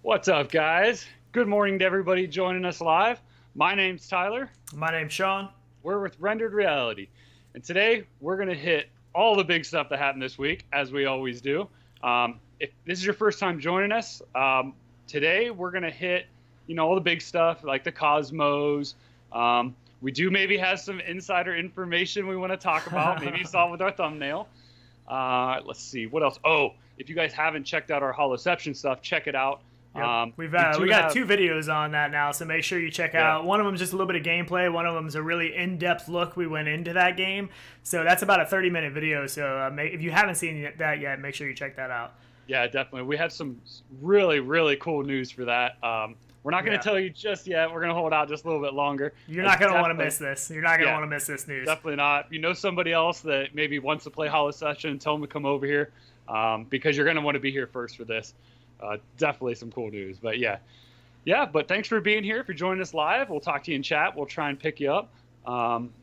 What's up, guys? Good morning to everybody joining us live. My name's Tyler. My name's Sean. We're with Rendered Reality. And today, we're going to hit all the big stuff that happened this week, as we always do. If this is your first time joining us, today we're going to hit, all the big stuff, like the Cosmos. We do maybe have some insider information we want to talk about. Maybe you saw it with our thumbnail. Let's see, what else? Oh, if you guys haven't checked out our Holoception stuff, check it out. Yep. We got 2 videos on that now, so make sure you check out. One of them is just a little bit of gameplay. One of them is a really in-depth look we went into that game. So that's about a 30-minute video. So if you haven't seen that yet, make sure you check that out. Yeah, definitely. We have some really, really cool news for that. We're not going to tell you just yet. We're going to hold out just a little bit longer. You're not going to want to miss this. You're not going to want to miss this news. Definitely not. If you know somebody else that maybe wants to play Holoception, tell them to come over here because you're going to want to be here first for this. Definitely some cool news. But but thanks for being here. If you're joining us live, we'll talk to you in chat. We'll try and pick you up.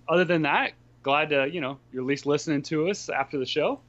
Other than that, glad to, you're at least listening to us after the show.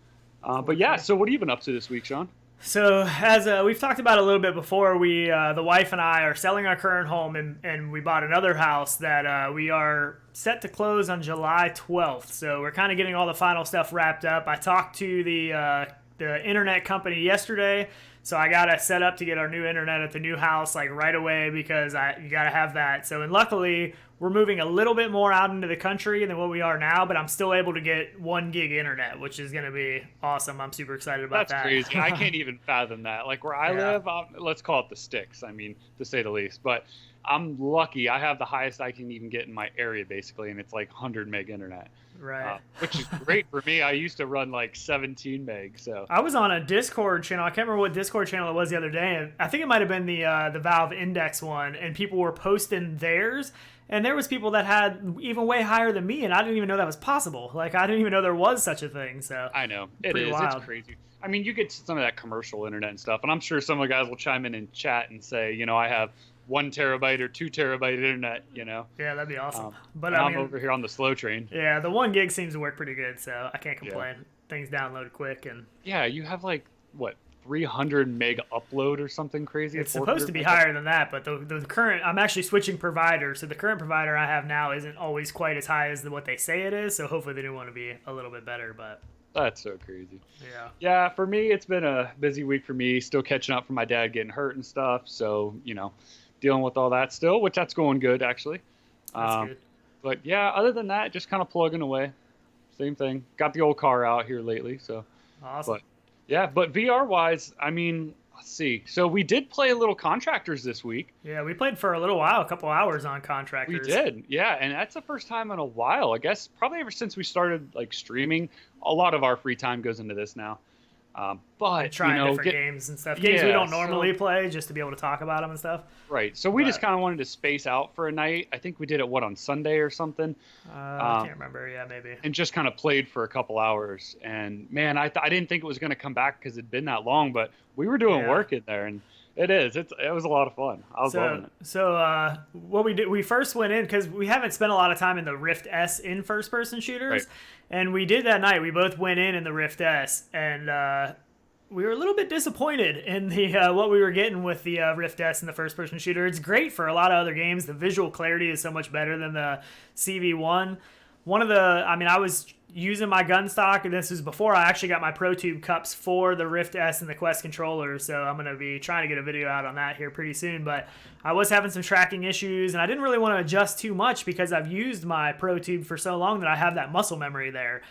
So what have you been up to this week, Sean? So as we've talked about a little bit before, we the wife and I are selling our current home, and we bought another house that we are set to close on July 12th. So we're kind of getting all the final stuff wrapped up. I talked to the internet company yesterday, so I got to set up to get our new internet at the new house like right away because you got to have that. So, and luckily, we're moving a little bit more out into the country than what we are now, but I'm still able to get 1 gig internet, which is going to be awesome. I'm super excited about that. That's crazy. I can't even fathom that. Like where I live, let's call it the sticks, to say the least. But I'm lucky. I have the highest I can even get in my area, basically, and it's like 100 meg internet. Right. Which is great for me. I used to run like 17 meg. So I was on a Discord channel. I can't remember what Discord channel it was the other day. And I think it might have been the Valve Index one, and people were posting theirs. And there was people that had even way higher than me, and I didn't even know that was possible. Like, I didn't even know there was such a thing. So I know. It is. Wild. It's crazy. I mean, you get some of that commercial internet and stuff, and I'm sure some of the guys will chime in chat and say, I have 1 terabyte or 2 terabyte internet, Yeah, that'd be awesome. But I'm over here on the slow train. Yeah, the 1 gig seems to work pretty good, so I can't complain. Things download quick. And yeah, you have like, 300 meg upload or something crazy? It's supposed to be higher than that, but the current, I'm actually switching providers, so the current provider I have now isn't always quite as high as what they say it is, so hopefully they do want to be a little bit better, but... That's so crazy. Yeah. Yeah, for me, it's been a busy week for me, still catching up from my dad getting hurt and stuff, so, dealing with all that still, which that's going good, actually. That's good. But, yeah, other than that, just kind of plugging away. Same thing. Got the old car out here lately, so... Awesome. But VR-wise, let's see. So we did play a little Contractors this week. Yeah, we played for a little while, a couple hours on Contractors. We did, yeah, and that's the first time in a while. I guess probably ever since we started streaming. A lot of our free time goes into this now. But trying different games and stuff. Games we don't normally play, just to be able to talk about them and stuff. Right. So we just kind of wanted to space out for a night. I think we did it on Sunday or something. I can't remember. Yeah, maybe. And just kind of played for a couple hours. And man, I didn't think it was going to come back because it'd been that long. But we were doing work in there, and it was a lot of fun. I was loving it. So what we did, we first went in because we haven't spent a lot of time in the Rift S in first-person shooters. Right. And we did that night. We both went in the Rift S, and we were a little bit disappointed in the what we were getting with the Rift S in the first-person shooter. It's great for a lot of other games. The visual clarity is so much better than the CV1. I was using my gun stock, and this was before I actually got my ProTube cups for the Rift S and the Quest controller, so I'm going to be trying to get a video out on that here pretty soon. But I was having some tracking issues, and I didn't really want to adjust too much because I've used my ProTube for so long that I have that muscle memory there.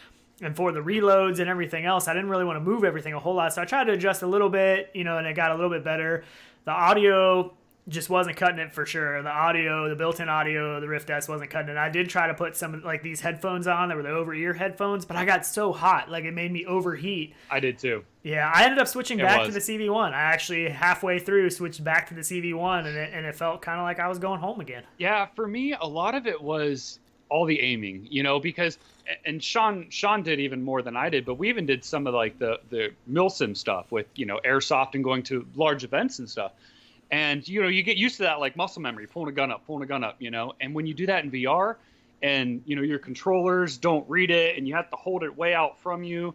And for the reloads and everything else, I didn't really want to move everything a whole lot, so I tried to adjust a little bit, and it got a little bit better. The audio just wasn't cutting it for sure. The audio, the built-in audio, the Rift S wasn't cutting it. I did try to put some these headphones on that were the over-ear headphones, but I got so hot, it made me overheat. I did too. Yeah, I ended up switching back to the CV1. I actually halfway through switched back to the CV1, and it felt kind of like I was going home again. Yeah, for me, a lot of it was all the aiming, you know, because and Sean did even more than I did, but we even did some of like the milsim stuff with, you know, airsoft and going to large events and stuff. And, you know, you get used to that, like muscle memory, pulling a gun up, you know, and when you do that in VR and, you know, your controllers don't read it and you have to hold it way out from you,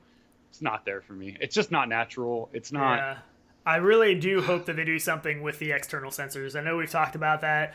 it's not there for me. It's just not natural. It's not. Yeah. I really do hope that they do something with the external sensors. I know we've talked about that.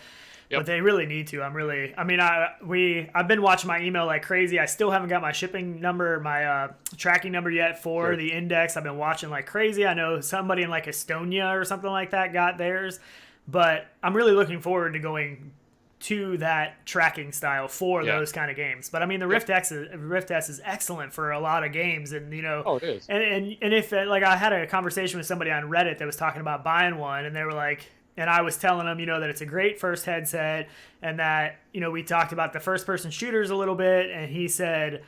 Yep. But they really need to. I've been watching my email like crazy. I still haven't got my shipping number, my tracking number yet for the index. I've been watching like crazy. I know somebody in like Estonia or something like that got theirs. But I'm really looking forward to going to that tracking style for those kind of games. But I mean, the Rift S is excellent for a lot of games, and you know, it is. And if like I had a conversation with somebody on Reddit that was talking about buying one, and they were like. And I was telling them, you know, that it's a great first headset and that, you know, we talked about the first-person shooters a little bit. And he said,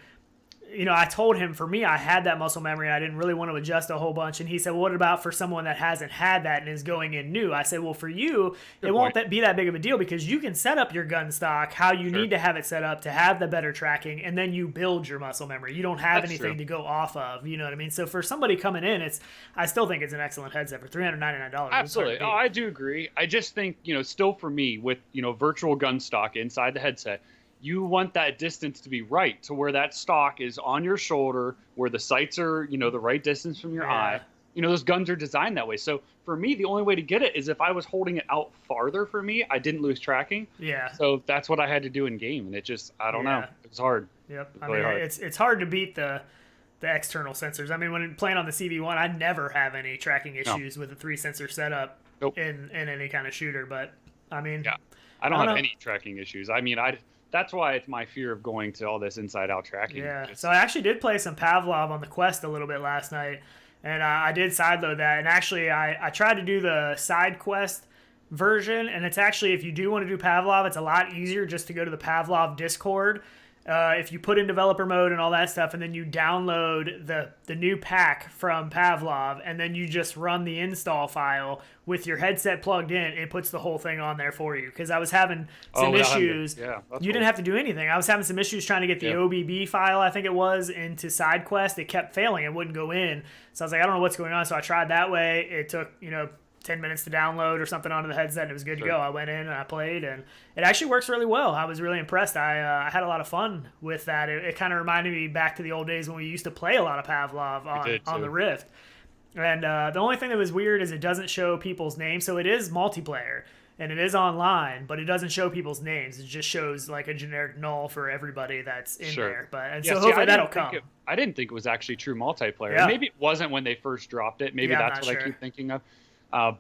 you know, I told him for me, I had that muscle memory. I didn't really want to adjust a whole bunch. And he said, well, what about for someone that hasn't had that and is going in new? I said, well, for you, it won't be that big of a deal because you can set up your gun stock how you need to have it set up to have the better tracking, and then you build your muscle memory. You don't have anything to go off of. You know what I mean? So for somebody coming in, I still think it's an excellent headset for $399. Absolutely. Oh, I do agree. I just think, you know, still for me with, you know, virtual gun stock inside the headset, you want that distance to be right to where that stock is on your shoulder, where the sights are, you know, the right distance from your eye. You know, those guns are designed that way. So for me, the only way to get it is if I was holding it out farther for me, I didn't lose tracking. Yeah. So that's what I had to do in game. And it just, I don't know. It's hard. Yep. It's really hard. It's hard to beat the external sensors. I mean, when playing on the CV1, I never have any tracking issues with a 3-sensor setup in any kind of shooter. But I mean, I don't have any tracking issues. I mean, that's why it's my fear of going to all this inside-out tracking. Yeah, so I actually did play some Pavlov on the Quest a little bit last night, and I did sideload that. And actually, I tried to do the side quest version, and it's actually, if you do want to do Pavlov, it's a lot easier just to go to the Pavlov Discord. If you put in developer mode and all that stuff, and then you download the new pack from Pavlov, and then you just run the install file with your headset plugged in, it puts the whole thing on there for you. Because I was having some issues. You didn't have to do anything. I was having some issues trying to get the OBB file, I think it was, into SideQuest. It kept failing. It wouldn't go in. So I was like, I don't know what's going on. So I tried that way. It took, 10 minutes to download or something onto the headset, and it was good to go. I went in and I played, and it actually works really well. I was really impressed. I had a lot of fun with that. It kind of reminded me back to the old days when we used to play a lot of Pavlov on the Rift. And the only thing that was weird is it doesn't show people's names. So it is multiplayer, and it is online, but it doesn't show people's names. It just shows like a generic null for everybody that's in there. So hopefully that'll come. I didn't think it was actually true multiplayer. Yeah. Maybe it wasn't when they first dropped it. Maybe that's what I keep thinking of.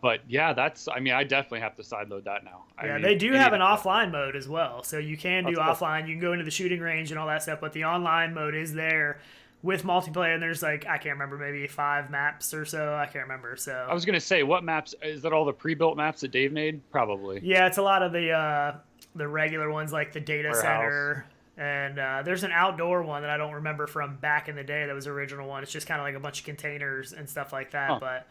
But yeah, I definitely have to sideload that now. They do have an offline mode as well. So you can do offline. You can go into the shooting range and all that stuff, but the online mode is there with multiplayer. And there's I can't remember, maybe 5 maps or so. I can't remember. So I was going to say, what maps, is that all the pre-built maps that Dave made? Probably. Yeah, it's a lot of the regular ones, like the data center. And there's an outdoor one that I don't remember from back in the day. That was the original one. It's just kind of like a bunch of containers and stuff like that. But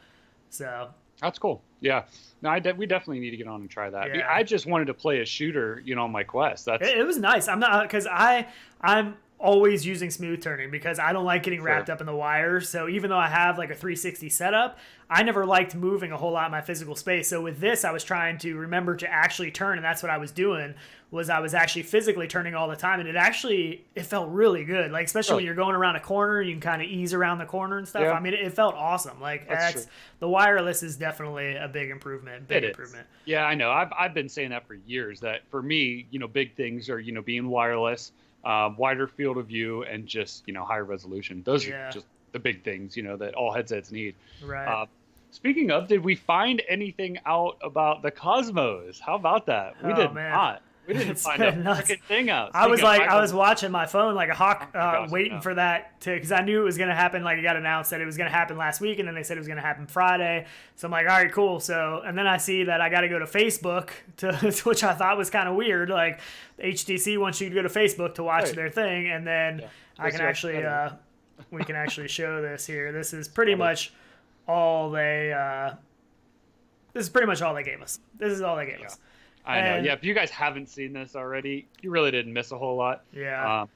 so... That's cool. Yeah. No, we definitely need to get on and try that. Yeah. I just wanted to play a shooter, on my Quest. It was nice. I'm not, because I'm always using smooth turning because I don't like getting wrapped up in the wires. So even though I have like a 360 setup, I never liked moving a whole lot in my physical space. So with this, I was trying to remember to actually turn, and that's what I was doing. I was actually physically turning all the time, and it felt really good. Like, especially when you're going around a corner, you can kind of ease around the corner and stuff. Yeah. I mean, it felt awesome. Like, the wireless is definitely a big improvement. Improvement. Yeah, I know. I've been saying that for years, that for me, big things are, being wireless, wider field of view, and just, higher resolution. Those are just the big things, that all headsets need. Right. Speaking of, did we find anything out about the Cosmos? How about that? We did not. We didn't find a freaking thing out. I was watching my phone like a hawk, waiting for that because I knew it was going to happen. Like, it got announced that it was going to happen last week, and then they said it was going to happen Friday. So I'm like, all right, cool. So, and then I see that I got to go to Facebook, which I thought was kind of weird. Like, HTC wants you to go to Facebook to watch their thing, and then I can actually, we can actually show this here. This is pretty much all they. This is pretty much all they gave us. This is all they gave us. I know. Yeah, if you guys haven't seen this already, you really didn't miss a whole lot. Yeah.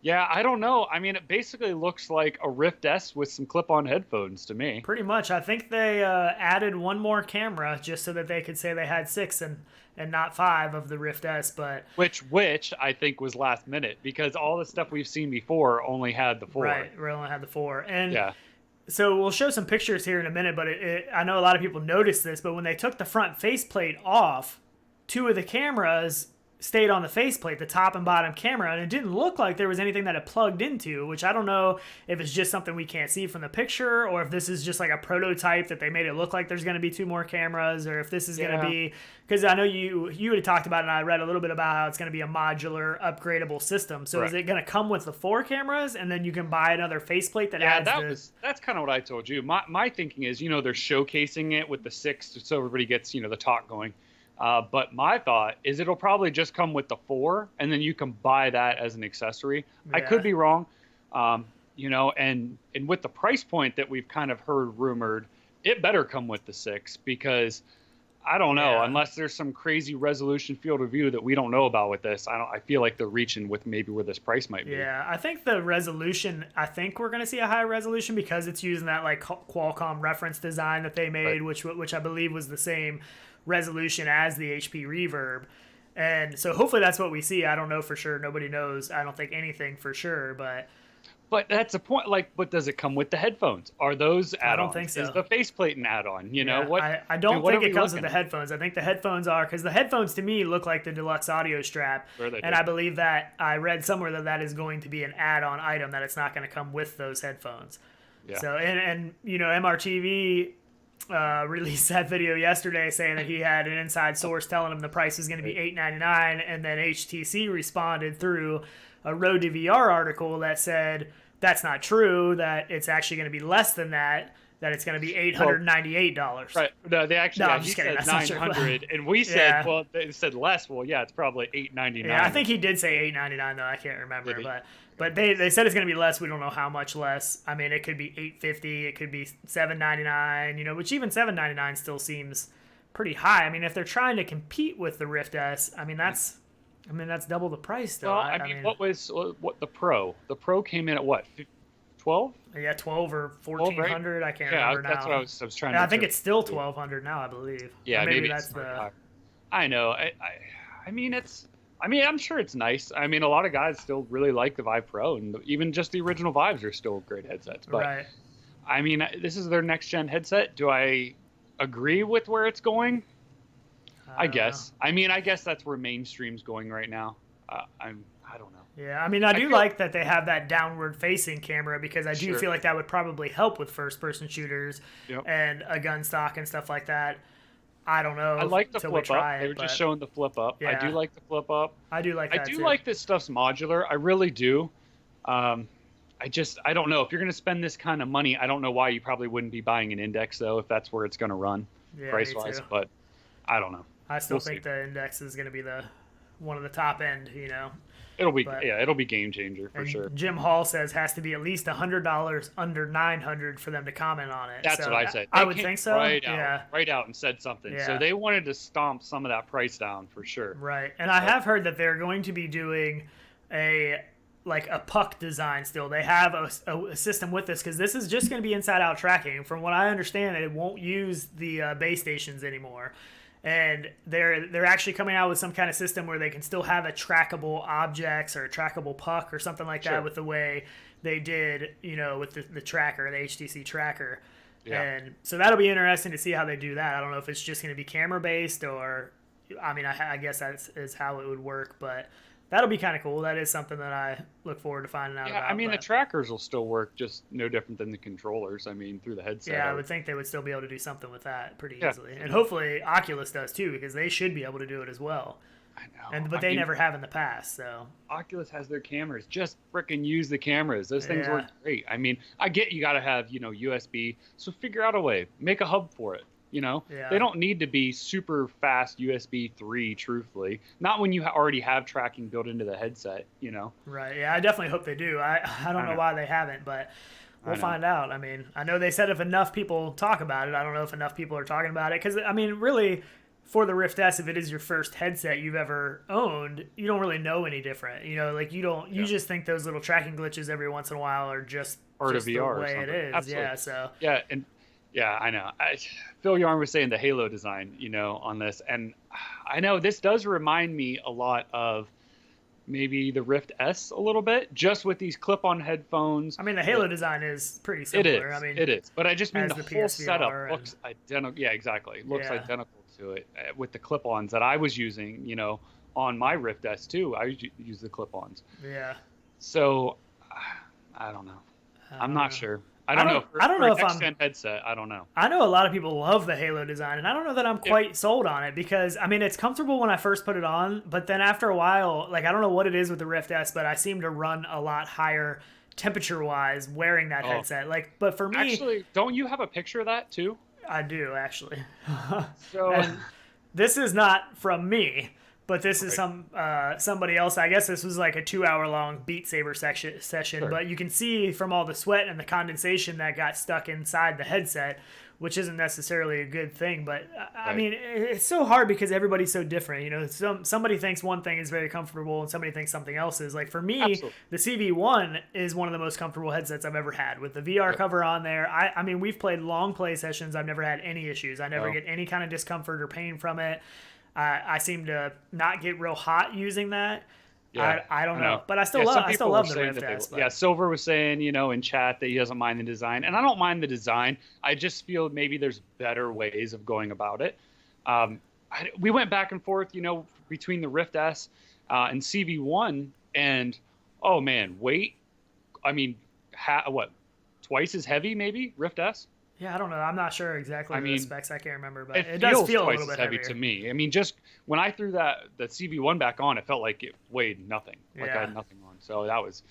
Yeah, I don't know. I mean, it basically looks like a Rift S with some clip-on headphones to me. Pretty much. I think they added one more camera just so that they could say they had 6 and not 5 of the Rift S. But which I think was last minute, because all the stuff we've seen before only had the 4. Right, we only had the 4. And yeah. So we'll show some pictures here in a minute, but I know a lot of people noticed this, but when they took the front faceplate off, 2 of the cameras stayed on the faceplate, the top and bottom camera, and it didn't look like there was anything that it plugged into, which I don't know if it's just something we can't see from the picture, or if this is just like a prototype that they made it look like there's going to be 2 more cameras, or if this is going to be, because I know you had talked about it, and I read a little bit about how it's going to be a modular, upgradable system. So is it going to come with the 4 cameras, and then you can buy another faceplate that adds that's kind of what I told you. My thinking is, they're showcasing it with the 6 so everybody gets, the talk going. But my thought is it'll probably just come with the 4, and then you can buy that as an accessory. Yeah. I could be wrong, and with the price point that we've kind of heard rumored, it better come with the 6, because I don't know, unless there's some crazy resolution field of view that we don't know about with this. I feel like they're reaching with maybe where this price might be. Yeah, I think the resolution, I think we're going to see a high resolution because it's using that like Qualcomm reference design that they made, right, which I believe was the same resolution as the HP Reverb. And so hopefully that's what we see. I don't know for sure. Nobody knows. I don't think anything for sure, but that's a point. But does it come with the headphones? Are those add-ons? I don't think so. Is the faceplate an add-on? I don't think it comes with the headphones. I think the headphones are, because the headphones to me look like the deluxe audio strap. And I believe that I read somewhere that is going to be an add-on item, that it's not going to come with those headphones. Yeah. So, and MRTV released that video yesterday saying that he had an inside source telling him the price was going to be $899, and then HTC responded through a Road to VR article that said that's not true, that it's actually going to be less than that it's going to be $898. Right. No, they actually, he said 900, and we said, well, they said less. Well, yeah, it's probably $899. Yeah, I think he did say $899 though. I can't remember, but they said it's going to be less. We don't know how much less. I mean, it could be $850, it could be $799, which even $799 still seems pretty high. I mean, if they're trying to compete with the Rift S, that's double the price though. Well, I mean, what the Pro? The Pro came in at what? 12? Yeah, 12 or 1400. Right? I can't remember now. That's what I was trying to. I think it's still 1200 now, I believe. Yeah, or maybe that's the. I know. I'm sure it's nice. I mean, a lot of guys still really like the Vive Pro, and even just the original Vives are still great headsets. But right. I mean, this is their next gen headset. Do I agree with where it's going? I guess. I mean, I guess that's where mainstream's going right now. I don't know. Yeah, I mean, I do like that they have that downward-facing camera, because I do feel like that would probably help with first-person shooters and a gun stock and stuff like that. I don't know. I like the flip up. They were just showing the flip up. Yeah. I do like the flip up. I do like that I do like this stuff's modular. I really do. I don't know. If you're going to spend this kind of money, I don't know why you probably wouldn't be buying an Index, though, if that's where it's going to run price-wise. But I don't know. I still think the Index is going to be one of the top end, It'll be game changer for sure. Jim Hall says has to be at least $100 under $900 for them to comment on it. That's what I said. I would think so. Right out and said something. Yeah. So they wanted to stomp some of that price down for sure. Right, and I have heard that they're going to be doing a puck design still. They have a system with this, because this is just going to be inside-out tracking. From what I understand, it won't use the base stations anymore. And they're actually coming out with some kind of system where they can still have a trackable objects or a trackable puck or something like that, with the way they did, with the tracker, the HTC tracker. Yeah. And so that'll be interesting to see how they do that. I don't know if it's just going to be camera based, or, I guess that is how it would work, but that'll be kind of cool. That is something that I look forward to finding out about. The trackers will still work, just no different than the controllers. Through the headset. Yeah, I would think they would still be able to do something with that pretty easily. And hopefully Oculus does too, because they should be able to do it as well. I know. But they never have in the past, so. Oculus has their cameras. Just frickin' use the cameras. Those things work great. I get you got to have, USB. So figure out a way. Make a hub for it. They don't need to be super fast USB 3, truthfully. Not when you already have tracking built into the headset, Right, yeah, I definitely hope they do. I don't know why they haven't, but we'll find out. I know they said if enough people talk about it. I don't know if enough people are talking about it, because, really, for the Rift S, if it is your first headset you've ever owned, you don't really know any different. You know, like you just think those little tracking glitches every once in a while are just part of VR the way or it something. is. Absolutely. Yeah, so yeah, and yeah, I know. Phil Yarn was saying the Halo design, on this, and I know this does remind me a lot of maybe the Rift S a little bit, just with these clip-on headphones. I mean, the Halo design is pretty similar. It is, but I just mean the whole PSVR setup looks identical. Yeah, exactly. Looks identical to it with the clip-ons that I was using, on my Rift S too. I use the clip-ons. Yeah. So, I don't know. I'm not sure. I don't know. I don't know if I'm headset. I don't know. I know a lot of people love the Halo design, and I don't know that I'm quite sold on it because I mean it's comfortable when I first put it on, but then after a while, like I don't know what it is with the Rift S, but I seem to run a lot higher temperature-wise wearing that headset. Like, but for me, actually, don't you have a picture of that too? I do actually. So and this is not from me. But this is somebody else. I guess this was like a 2-hour-long Beat Saber session. Sure. But you can see from all the sweat and the condensation that got stuck inside the headset, which isn't necessarily a good thing. But I mean, it's so hard because everybody's so different. Somebody thinks one thing is very comfortable and somebody thinks something else is. Like for me, the CV1 is one of the most comfortable headsets I've ever had with the VR cover on there. I mean, we've played long play sessions. I've never had any issues. I never get any kind of discomfort or pain from it. I seem to not get real hot using that. Yeah, I don't know. But I still love the Rift S. Yeah, Silver was saying, in chat that he doesn't mind the design. And I don't mind the design. I just feel maybe there's better ways of going about it. We went back and forth, between the Rift S and CV1. And, oh, man, weight. I mean, twice as heavy maybe, Rift S? Yeah, I don't know. I'm not sure exactly the specs. I can't remember, but it does feel a twice little as bit heavy heavier. to me. I mean, just when I threw the CV1 back on, it felt like it weighed nothing. Like I had nothing on. So that was,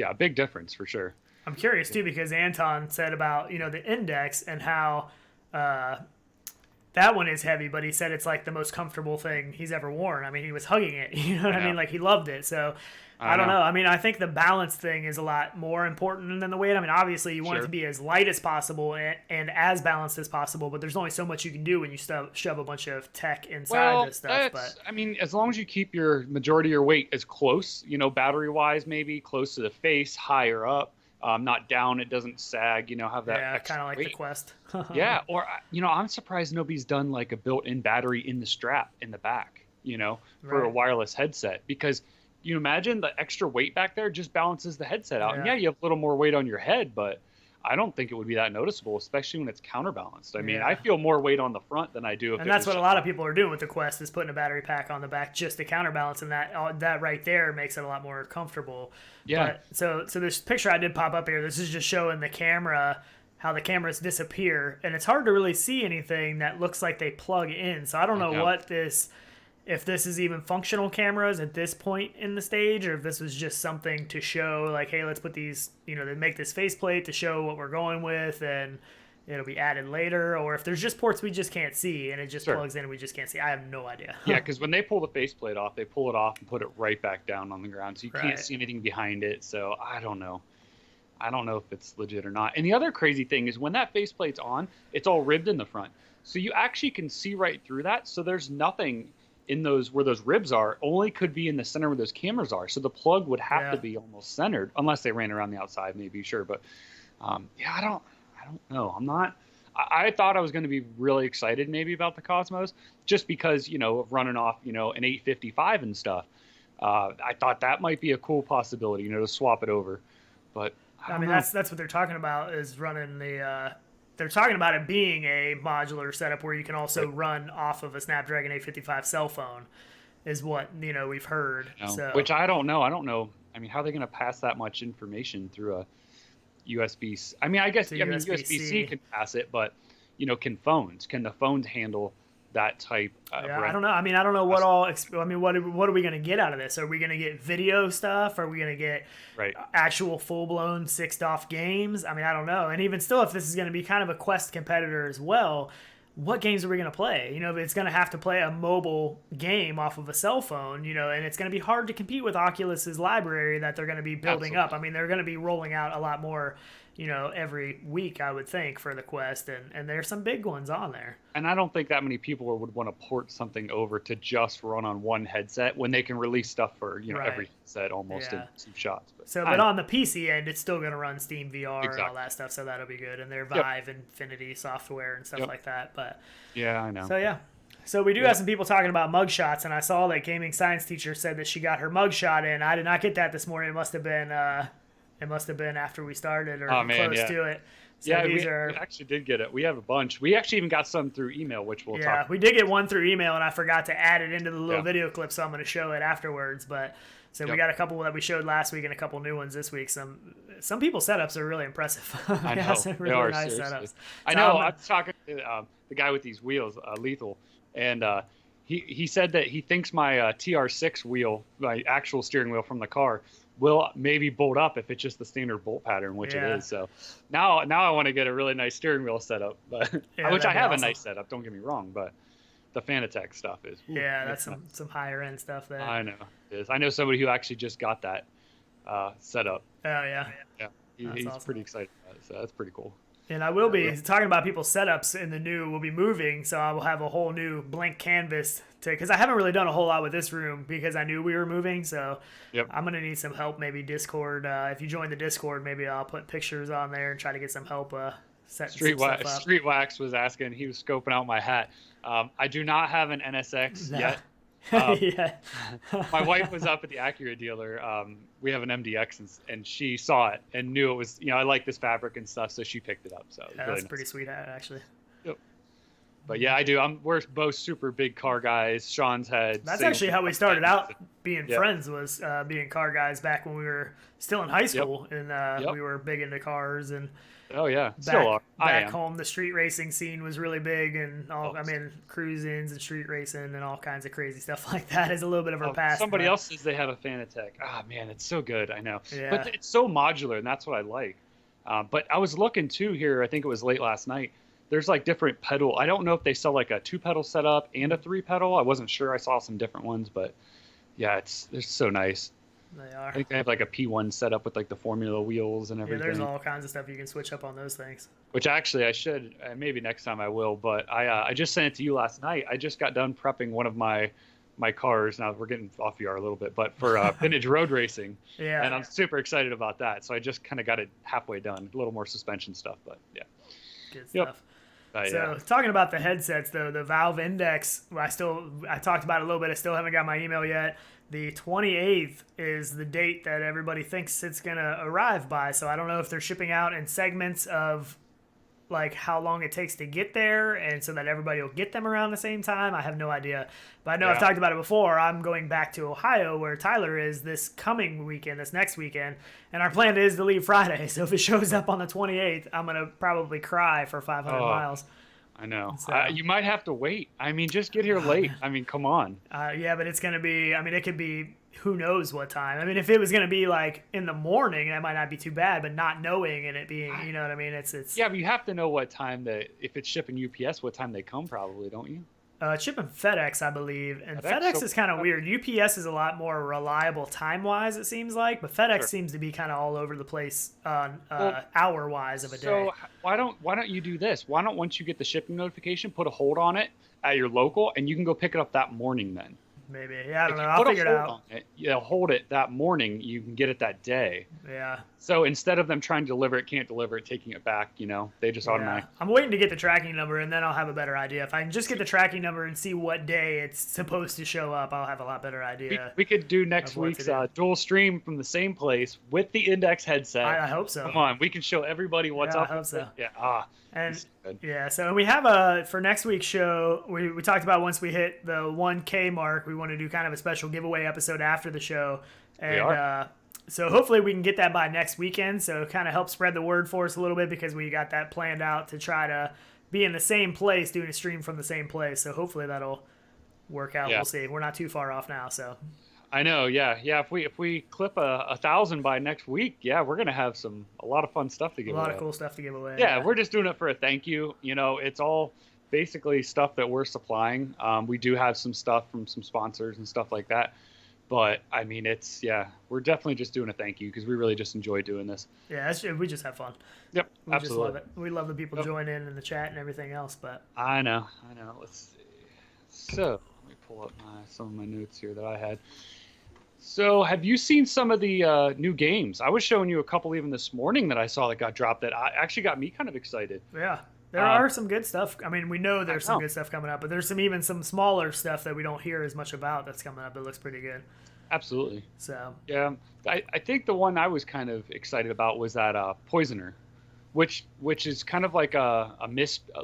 a big difference for sure. I'm curious too because Anton said about the Index and how that one is heavy, but he said it's like the most comfortable thing he's ever worn. I mean, he was hugging it. You know what I mean? Like he loved it. So. I don't know. I mean, I think the balance thing is a lot more important than the weight. I mean, obviously, you want it to be as light as possible and as balanced as possible, but there's only so much you can do when you shove a bunch of tech inside this stuff. I mean, as long as you keep your majority of your weight as close, battery-wise, maybe close to the face, higher up, not down. It doesn't sag. Have that. Yeah, kind of like weight. the Quest. Yeah, or I'm surprised nobody's done like a built-in battery in the strap in the back. For a wireless headset because. You imagine the extra weight back there just balances the headset out. And you have a little more weight on your head, but I don't think it would be that noticeable, especially when it's counterbalanced. I mean, I feel more weight on the front than I do. And that's what a lot of people are doing with the Quest is putting a battery pack on the back just to counterbalance, and that right there makes it a lot more comfortable. Yeah. But, so this picture I did pop up here. This is just showing the camera, how the cameras disappear, and it's hard to really see anything that looks like they plug in. So I don't know if this is even functional cameras at this point in the stage, or if this was just something to show, like, hey, let's put these, they make this faceplate to show what we're going with, and it'll be added later, or if there's just ports we just can't see, and it just plugs in and we just can't see. I have no idea. Yeah, because when they pull the faceplate off, they pull it off and put it right back down on the ground, so you can't see anything behind it, so I don't know. I don't know if it's legit or not. And the other crazy thing is when that faceplate's on, it's all ribbed in the front, so you actually can see right through that, so there's nothing in those where those ribs are, only could be in the center where those cameras are. So the plug would have to be almost centered, unless they ran around the outside, maybe, sure. But I don't know. I thought I was going to be really excited maybe about the Cosmos, just because of running off an 855 and stuff. I thought that might be a cool possibility, to swap it over. But I mean, that's what they're talking about is running the. They're talking about it being a modular setup where you can also run off of a Snapdragon 855 cell phone, is what we've heard. So. Which I don't know. I mean, how are they going to pass that much information through a USB? I mean, I guess USB-C can pass it, but can the phones handle that type of I don't know. I mean, I don't know what all. I mean, what are we going to get out of this? Are we going to get video stuff? Are we going to get actual full-blown 6-DoF games? I mean, I don't know. And even still, if this is going to be kind of a Quest competitor as well, what games are we going to play? It's going to have to play a mobile game off of a cell phone, and it's going to be hard to compete with Oculus's library that they're going to be building up. I mean, they're going to be rolling out a lot more every week, I would think, for the Quest, and there's some big ones on there. And I don't think that many people would want to port something over to just run on one headset when they can release stuff for every headset almost in some shots. But on the PC end, it's still going to run Steam VR and all that stuff, so that'll be good. And their Vive Infinity software and stuff like that. But yeah, I know. So yeah. So we do have some people talking about mugshots, and I saw that gaming science teacher said that she got her mugshot in. I did not get that this morning. It must have been after we started or close to it. So we actually did get it. We have a bunch. We actually even got some through email, which we'll talk about. We did get one through email, and I forgot to add it into the little video clip, so I'm going to show it afterwards. But we got a couple that we showed last week and a couple new ones this week. Some people's setups are really impressive. I know. Some really nice setups. I know. I was talking to the guy with these wheels, Lethal, and he said that he thinks my TR6 wheel, my actual steering wheel from the car, will maybe bolt up if it's just the standard bolt pattern, which it is. So now I want to get a really nice steering wheel setup, but which I have a nice setup. Don't get me wrong, but the Fanatec stuff is that's some higher end stuff there. I know it is. I know somebody who actually just got that set up. Oh yeah. He's awesome. Pretty excited about it, so that's pretty cool. And I will be talking about people's setups in the new. We'll be moving, so I will have a whole new blank canvas because I haven't really done a whole lot with this room because I knew we were moving. So I'm gonna need some help. Maybe Discord. If you join the Discord, maybe I'll put pictures on there and try to get some help. Setting some stuff up. Street Wax was asking. He was scoping out my hat. I do not have an NSX yet. My wife was up at the Acura dealer. We have an MDX, and she saw it and knew it was, I like this fabric and stuff, so she picked it up. So that's really pretty sweet hat, actually. Yep. But yeah, I do. We're both super big car guys. Sean's had. That's actually how we started out being friends, was being car guys back when we were still in high school, and we were big into cars and. Oh yeah, still are. Back home, the street racing scene was really big, and cruise-ins and street racing and all kinds of crazy stuff like that is a little bit of our past. Somebody else says they have a Fanatec. Man, it's so good. I know, but it's so modular, and that's what I like. But I was looking too here. I think it was late last night. There's like different pedal. I don't know if they sell like a 2-pedal setup and a 3-pedal. I wasn't sure. I saw some different ones, but yeah, they're so nice. They are. I think they have like a P1 setup with like the Formula wheels and everything. Yeah, there's all kinds of stuff you can switch up on those things. Which actually I should, maybe next time I will, but I just sent it to you last night. I just got done prepping one of my cars. Now we're getting off VR a little bit, but for vintage road racing. Yeah. And I'm super excited about that. So I just kind of got it halfway done. A little more suspension stuff, but yeah. Good stuff. Talking about the headsets though, the Valve Index, I talked about it a little bit. I still haven't got my email yet. The 28th is the date that everybody thinks it's going to arrive by. So I don't know if they're shipping out in segments of like how long it takes to get there and so that everybody will get them around the same time. I have no idea. But I know I've talked about it before. I'm going back to Ohio where Tyler is this coming weekend, this next weekend. And our plan is to leave Friday. So if it shows up on the 28th, I'm going to probably cry for 500 miles. I know. So, you might have to wait. I mean, just get here late. I mean, come on. Yeah, but it's going to be, it could be who knows what time. I mean, if it was going to be like in the morning, that might not be too bad, but not knowing and it being, you know what I mean? It's Yeah, but you have to know what time if it's shipping UPS, what time they come probably, don't you? It's shipping FedEx, I believe. And FedEx is kind of weird. UPS is a lot more reliable time-wise, it seems like, but FedEx seems to be kind of all over the place hour-wise of a day. So why don't you do this? Why don't, once you get the shipping notification, put a hold on it at your local, and you can go pick it up that morning then? Maybe. Yeah, I don't know. I'll figure it out. Hold it that morning, you can get it that day. Yeah. So instead of them trying to deliver it, can't deliver it, taking it back, they just automatically. I'm waiting to get the tracking number, and then I'll have a better idea. If I can just get the tracking number and see what day it's supposed to show up, I'll have a lot better idea. We could do next week's dual stream from the same place with the Index headset. I hope so. Come on, we can show everybody what's up. I hope so. Yeah. And so we have for next week's show, we talked about once we hit the 1K mark, we want to do kind of a special giveaway episode after the show. And so hopefully we can get that by next weekend. So kind of help spread the word for us a little bit because we got that planned out to try to be in the same place, doing a stream from the same place. So hopefully that'll work out. We'll see. We're not too far off now, so. I know, yeah. If we clip 1,000 by next week, we're gonna have a lot of fun stuff to give away. A lot of cool stuff to give away. Yeah, we're just doing it for a thank you. It's all basically stuff that we're supplying. We do have some stuff from some sponsors and stuff like that, But I mean, we're definitely just doing a thank you because we really just enjoy doing this. Yeah, we just have fun. Yep, We absolutely. just love it. We love the people join in the chat and everything else. But I know. Let's see. So let me pull up some of my notes here that I had. So have you seen some of the new games? I was showing you a couple even this morning that I saw that got dropped that actually got me kind of excited. Yeah. There are some good stuff. I mean, we know there's some good stuff coming up, but there's even some smaller stuff that we don't hear as much about that's coming up. It looks pretty good. Absolutely. So yeah, I think the one I was kind of excited about was that Poisoner, which is kind of like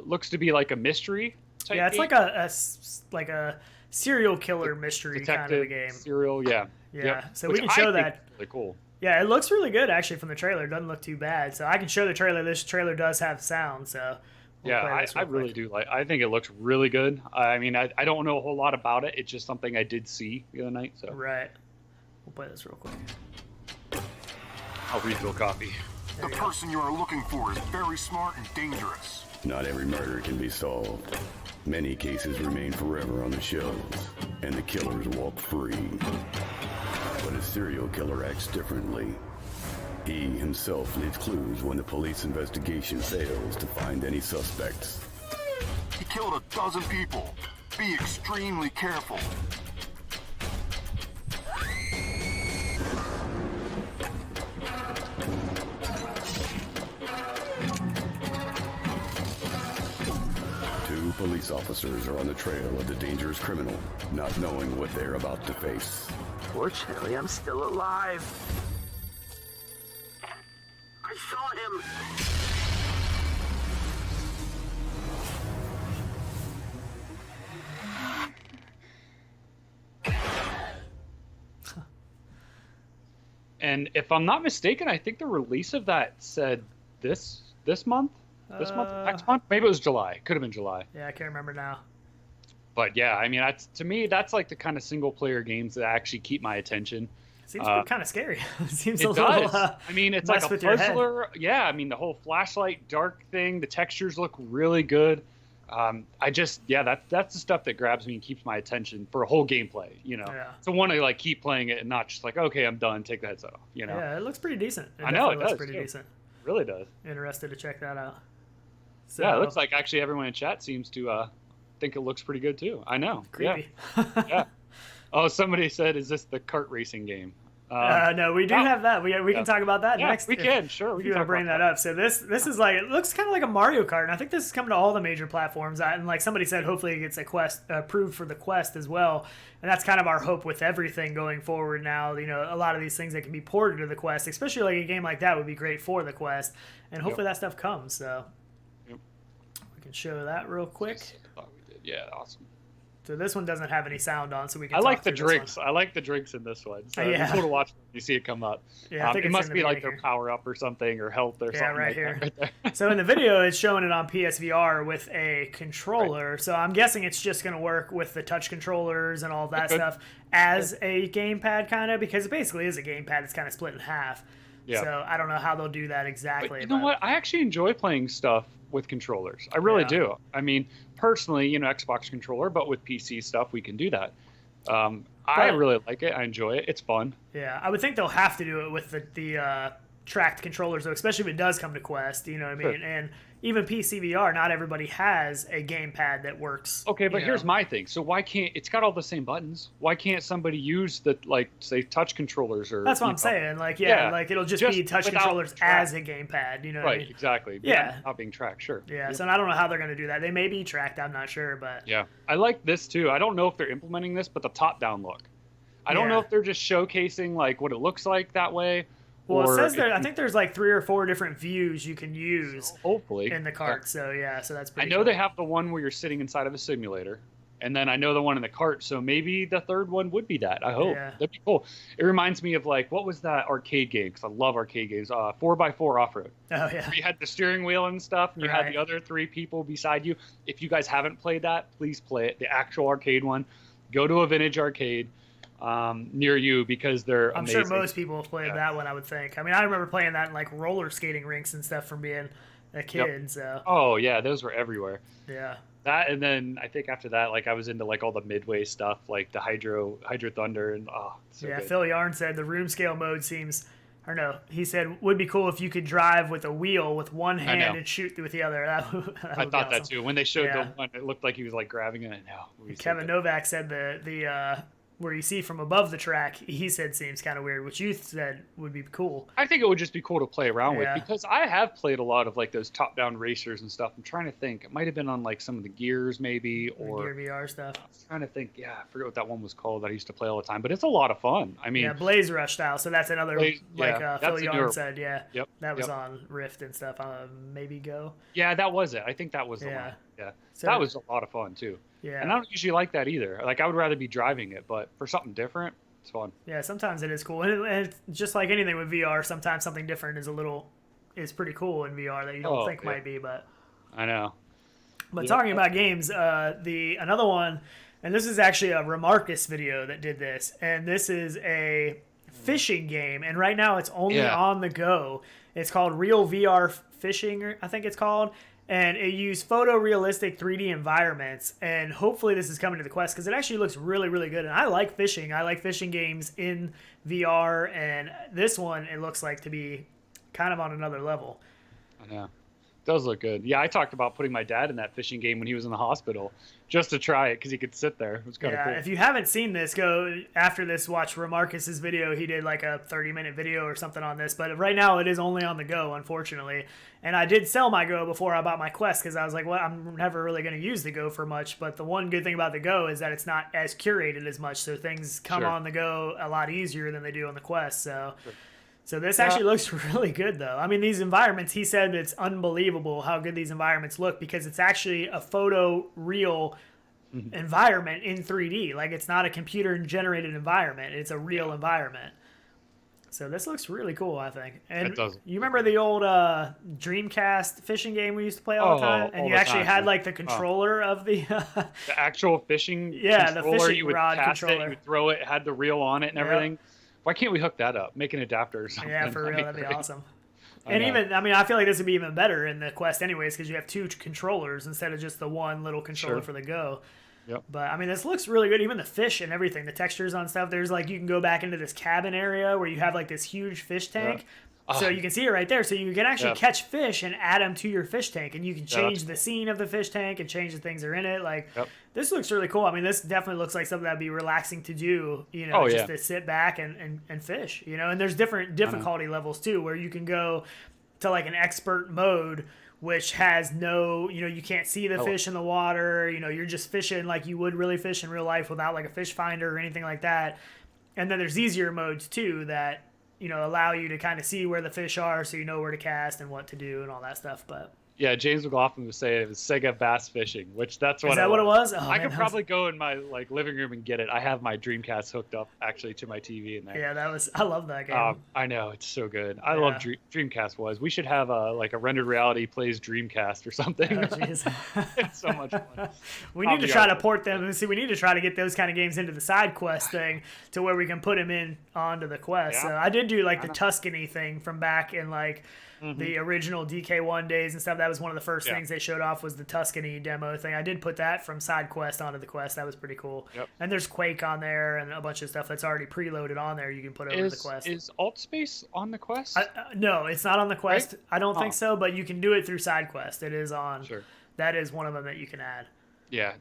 looks to be like a mystery type yeah, it's game. like a serial killer mystery Detective, kind of a game. Serial, yeah. Yeah, yep. so Which we can show I think that. is really cool. Yeah, it looks really good actually from the trailer. It doesn't look too bad. So I can show the trailer. This trailer does have sound, so we'll I really do like. I think it looks really good. I mean, I don't know a whole lot about it. It's just something I did see the other night. So right, we'll play this real quick. I'll refill coffee. The person you are looking for is very smart and dangerous. Not every murder can be solved. Many cases remain forever on the shelves, and the killers walk free. But a serial killer acts differently. He himself leaves clues when the police investigation fails to find any suspects. He killed 12 people. Be extremely careful. Two police officers are on the trail of the dangerous criminal, not knowing what they're about to face. Fortunately, I'm still alive. I saw him. And if I'm not mistaken, I think the release of that said this month, next month, maybe it was July. Could have been July. Yeah, I can't remember now. But yeah, I mean, to me, that's like the kind of single player games that actually keep my attention. Seems kind of scary. Seems it a little. Does. I mean, it's like a puzzler. Yeah, I mean, the whole flashlight dark thing. The textures look really good. That's the stuff that grabs me and keeps my attention for a whole gameplay. You know, so want to like keep playing it and not just like, okay, I'm done. Take the headset off. You know. Yeah, it looks pretty decent. I know it looks does. Pretty decent. It really does. Interested to check that out. So, yeah, it looks like actually everyone in chat seems to think it looks pretty good too. I know. Creepy. Yeah. Yeah. Oh, somebody said, "Is this the kart racing game?" No, we do have that. We can talk about that next. We can, sure. We can bring that up. So this is like, it looks kind of like a Mario Kart, and I think this is coming to all the major platforms. And like somebody said, hopefully it gets a Quest approved for the Quest as well. And that's kind of our hope with everything going forward now. You know, a lot of these things that can be ported to the Quest, especially like a game like that would be great for the Quest. And hopefully that stuff comes. So we can show that real quick. I thought we did. Yeah, awesome. So this one doesn't have any sound on, so we can. I like the drinks. I like the drinks in this one. So yeah. It's cool to watch when you see it come up. Yeah, I think it must be like their their power up or something or health or something. Yeah, right like here. That right there. So in the video, it's showing it on PSVR with a controller. Right. So I'm guessing it's just going to work with the touch controllers and all that stuff as a gamepad, kind of, because it basically is a gamepad. It's kind of split in half. Yeah. So I don't know how they'll do that exactly. But you know what? I actually enjoy playing stuff with controllers. I really do. I mean, personally, Xbox controller, but with PC stuff, we can do that. I really like it. I enjoy it. It's fun. Yeah, I would think they'll have to do it with the tracked controllers, though, especially if it does come to Quest. You know what I mean? Sure. And even PCVR, not everybody has a gamepad that works. Okay, but here's my thing. So why can't it's got all the same buttons? Why can't somebody use the say touch controllers or? That's what I'm saying. Like like it'll just be touch controllers as a gamepad. You know? What I mean? Exactly. Yeah. Not being tracked. Sure. Yeah. So I don't know how they're going to do that. They may be tracked. I'm not sure, but yeah, I like this too. I don't know if they're implementing this, but the top-down look. I don't know if they're just showcasing like what it looks like that way. Well, it says there. I think there's like 3 or 4 different views you can use. Hopefully in the cart. So so that's pretty. I know they have the one where you're sitting inside of a simulator, and then I know the one in the cart. So maybe the third one would be that. I hope that'd be cool. It reminds me of like what was that arcade game? Because I love arcade games. 4x4 Off-Road. Oh yeah. You had the steering wheel and stuff, and you had the other 3 people beside you. If you guys haven't played that, please play it. The actual arcade one. Go to a vintage arcade. Near you because they're amazing. I'm sure most people have played that one, I would think. I mean, I remember playing that in like roller skating rinks and stuff from being a kid. So. Oh yeah, those were everywhere. Yeah. That, and then I think after that, like I was into like all the midway stuff, like the Hydro Thunder, and so yeah. good. Phil Yarn said the room scale mode seems, or no, he said would be cool if you could drive with a wheel with one hand and shoot with the other. That would I thought be that awesome. too. When they showed the one, it looked like he was like grabbing it. No, Kevin Novak said the where you see from above the track, he said seems kind of weird, which you said would be cool. I think it would just be cool to play around with, because I have played a lot of like those top-down racers and stuff. I'm trying to think. It might have been on like some of the Gears maybe, or Gear VR stuff. I was trying to think. Yeah, I forget what that one was called that I used to play all the time, but it's a lot of fun. I mean, Blaze Rush style. So that's another Phil Yarn said. Yeah, yep, that was on Rift and stuff. Maybe Go. Yeah, that was it. I think that was the one. Yeah, so that was a lot of fun too. Yeah, and I don't usually like that either. Like I would rather be driving it, but for something different, it's fun. Yeah, sometimes it is cool, and it's just like anything with VR. Sometimes something different is pretty cool in VR that you don't think might be. But I know. But talking about games, another one, and this is actually a Remarcus video that did this, and this is a fishing game, and right now it's only on the go. It's called Real VR Fishing, I think it's called. And it used photorealistic 3D environments, and hopefully this is coming to the Quest because it actually looks really, really good. And I like fishing. I like fishing games in VR, and this one, it looks like to be kind of on another level. I know. It does look good. Yeah, I talked about putting my dad in that fishing game when he was in the hospital just to try it because he could sit there. It was kind of cool. If you haven't seen this, go after this, watch Remarcus's video. He did like a 30-minute video or something on this, but right now it is only on the Go, unfortunately. And I did sell my Go before I bought my Quest because I was like, well, I'm never really going to use the Go for much. But the one good thing about the Go is that it's not as curated as much, so things come on the Go a lot easier than they do on the Quest. So this actually looks really good, though. I mean, these environments, he said it's unbelievable how good these environments look because it's actually a photo-real environment in 3D. Like, it's not a computer-generated environment. It's a real environment. So this looks really cool, I think. And it does. You remember the old Dreamcast fishing game we used to play all the time? And you actually had, like, the controller of the... the actual fishing controller. The fishing you would rod cast controller. It, you would throw it, had the reel on it and everything. Why can't we hook that up? Make an adapter or something. Yeah, for real, that'd be awesome. And even, I mean, I feel like this would be even better in the Quest anyways because you have two controllers instead of just the one little controller for the Go. Yep. But, I mean, this looks really good. Even the fish and everything, the textures on stuff. There's, like, you can go back into this cabin area where you have, like, this huge fish tank. So you can see it right there. So you can actually catch fish and add them to your fish tank. And you can change the scene of the fish tank and change the things that are in it. Like, this looks really cool. I mean, this definitely looks like something that would be relaxing to do, you know, just to sit back and fish, you know. And there's different difficulty levels, too, where you can go to, like, an expert mode, which has no, you know, you can't see the fish in the water. You know, you're just fishing like you would really fish in real life without, like, a fish finder or anything like that. And then there's easier modes, too, that, you know, allow you to kind of see where the fish are so you know where to cast and what to do and all that stuff. But yeah, James McLaughlin was saying it was Sega Bass Fishing, which that's what Is that what it was? Oh, I could probably go in my like living room and get it. I have my Dreamcast hooked up actually to my TV in there. Yeah, I love that game. I know, it's so good. I love Dreamcast. We should have a Rendered Reality plays Dreamcast or something. Oh, jeez. It's so much fun. We need to try to port them. See, we need to try to get those kind of games into the side quest thing to where we can put them in onto the quest. Yeah. So I did do like the Tuscany thing from back in like the original DK1 days and stuff. That was one of the first things they showed off was the Tuscany demo thing. I did put that from side quest onto the quest. That was pretty cool. Yep. And there's Quake on there and a bunch of stuff that's already preloaded on there. You can put over the quest. Is Altspace on the quest? No, it's not on the quest. Right? I don't think so, but you can do it through side quest. It is on. Sure. That is one of them that you can add. Yeah,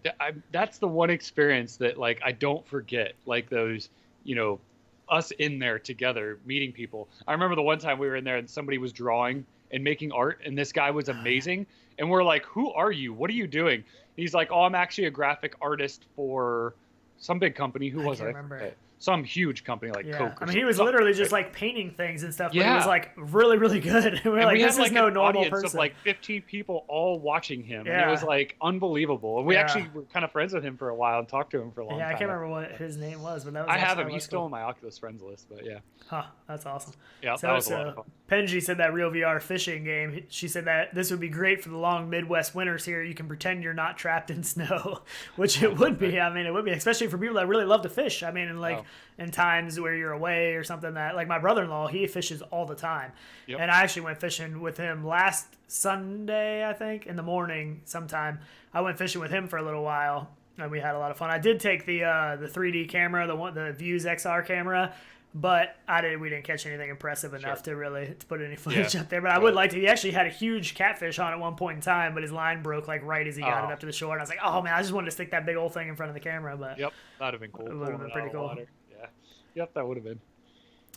that's the one experience that like I don't forget. Like those, you know, us in there together meeting people. I remember the one time we were in there and somebody was drawing and making art, and this guy was amazing. And we're like, "Who are you? What are you doing?" And he's like, "Oh, I'm actually a graphic artist for some big company." Who was it? I remember. Some huge company like Coke. I mean, he was literally just like painting things and stuff, but he was like really, really good. We're like, this is no normal person. Of like 15 people all watching him. And it was like unbelievable. And we actually were kind of friends with him for a while and talked to him for a long time. Yeah, I can't remember what his name was, but that was I have him. He's still on my Oculus friends list, but yeah. Huh, that's awesome. Yeah, that was a lot of fun. Penji said that Real VR fishing game, she said that this would be great for the long Midwest winters here. You can pretend you're not trapped in snow, which it would be. I mean, it would be, especially for people that really love to fish. I mean, and like, in times where you're away or something. That, like, my brother-in-law, he fishes all the time. Yep. And I actually went fishing with him last Sunday, I think, in the morning sometime. I went fishing with him for a little while, and we had a lot of fun. I did take the 3D camera, the Views XR camera, but we didn't catch anything impressive enough to put any footage up there. But I would like to. He actually had a huge catfish on at one point in time, but his line broke like right as he got it up to the shore. And I was like, oh man, I just wanted to stick that big old thing in front of the camera. But Yep, that'd have been cool. It would have been pretty cool. Yeah. Yep, that would have been.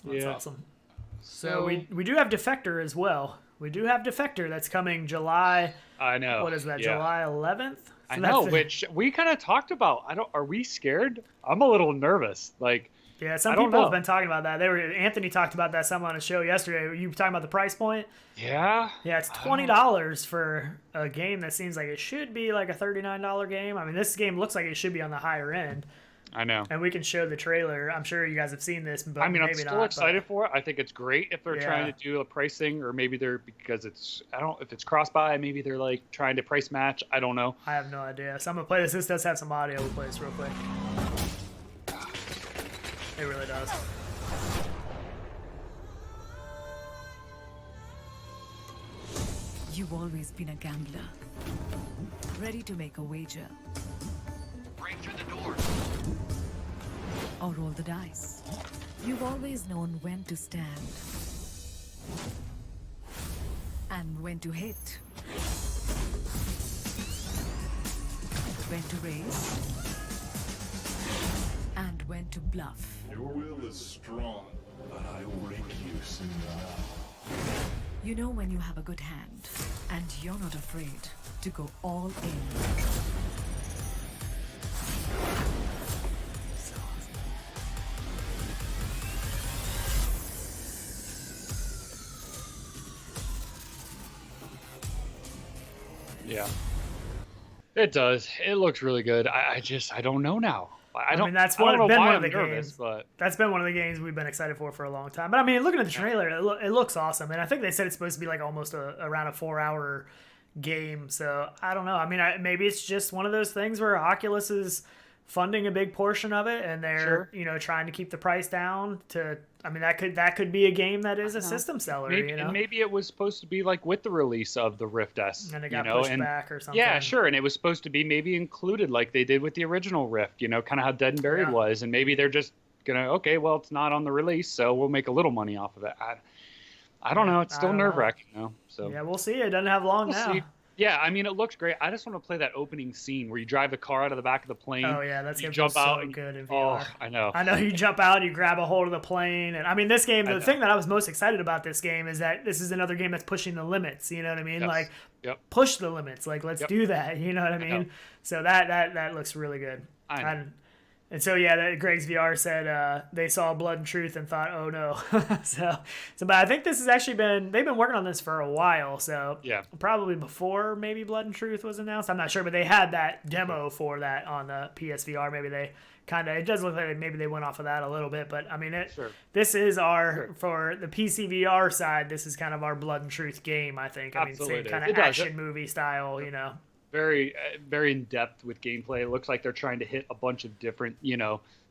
That's awesome. So we do have Defector as well. We do have Defector that's coming July. I know. What is that? July 11th. So I know, which we kind of talked about. Are we scared? I'm a little nervous. Like. Yeah, some people have been talking about that. Anthony talked about that some on his show yesterday. Were you talking about the price point? Yeah. Yeah, it's $20 for a game that seems like it should be like a $39 game. I mean, this game looks like it should be on the higher end. I know. And we can show the trailer. I'm sure you guys have seen this, but maybe I'm still excited for it. I think it's great if they're trying to do a pricing, or maybe they're because if it's cross-buy, maybe they're like trying to price match. I don't know. I have no idea. So I'm gonna play this. This does have some audio. We'll play this real quick. It really does. You've always been a gambler, ready to make a wager. Break through the doors. Or roll the dice. You've always known when to stand and when to hit, when to raise and when to bluff. Your will is strong, but I will make you soon enough. You know when you have a good hand, and you're not afraid to go all in. So awesome. Yeah. It does. It looks really good. I don't know now. I mean, that's been one of the games. But that's been one of the games we've been excited for a long time. But I mean, looking at the trailer, it looks awesome, and I think they said it's supposed to be like almost around a 4-hour game. So I don't know. I mean, maybe it's just one of those things where Oculus is funding a big portion of it, and they're trying to keep the price down. I mean, that could be a game that is a system seller. Maybe, and maybe it was supposed to be like with the release of the Rift S, and it got pushed back or something. Yeah, sure, and it was supposed to be maybe included like they did with the original Rift. Kind of how Dead and Buried was, and maybe they're just gonna well, it's not on the release, so we'll make a little money off of it. I don't know. It's still nerve-wracking though. So yeah, we'll see. It doesn't have long now. See. Yeah, I mean, it looks great. I just want to play that opening scene where you drive the car out of the back of the plane. Oh yeah, that's gonna jump be out so good in VR. Oh, I know. You jump out, you grab a hold of the plane, and I mean, this game. The thing that I was most excited about this game is that this is another game that's pushing the limits. You know what I mean? Yes. Like, push the limits. Like, let's do that. You know what I mean? So that looks really good. I know. And so Greg's VR said they saw Blood and Truth and thought, oh no. so but I think this has actually they've been working on this for a while. So probably before maybe Blood and Truth was announced. I'm not sure, but they had that demo for that on the PSVR. Maybe they it does look like maybe they went off of that a little bit, but I mean this is for the PC VR side. This is kind of our Blood and Truth game. I think. Absolutely. I mean, same kind of action movie style. Very, very in depth with gameplay. It looks like they're trying to hit a bunch of different,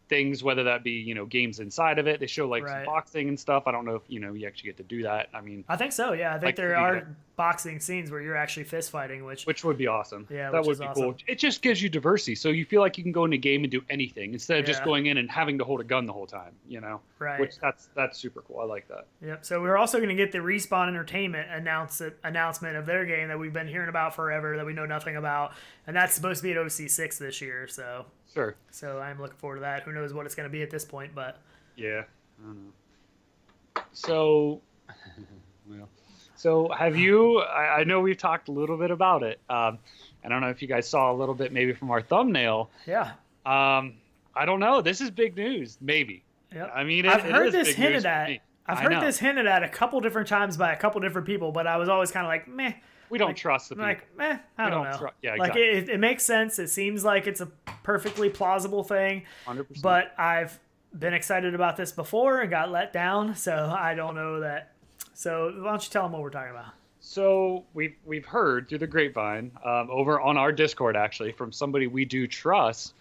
things, whether that be, games inside of it. They show some boxing and stuff. I don't know if, you actually get to do that. I mean, I think so. Yeah. I think there are boxing scenes where you're actually fist fighting, which would be awesome. Yeah. That would be cool. It just gives you diversity. So you feel like you can go into a game and do anything instead of just going in and having to hold a gun the whole time, Right. Which that's super cool. I like that. Yep. So we're also going to get the Respawn Entertainment announcement of their game that we've been hearing about forever that we know nothing about. And that's supposed to be at OC6 this year. So sure. So I'm looking forward to that. Who knows what it's going to be at this point, but yeah, I don't know. So, so have you? I know we've talked a little bit about it. I don't know if you guys saw a little bit maybe from our thumbnail. Yeah. I don't know. This is big news. Maybe. Yep. I mean, I've heard this hinted at. I've heard this hinted at a couple different times by a couple different people, but I was always kind of like, meh. We don't trust the people. I don't know. Yeah, exactly. Like it makes sense. It seems like it's a perfectly plausible thing. 100%. But I've been excited about this before and got let down, so I don't know that. So why don't you tell them what we're talking about? So we've heard through the grapevine over on our Discord actually from somebody we do trust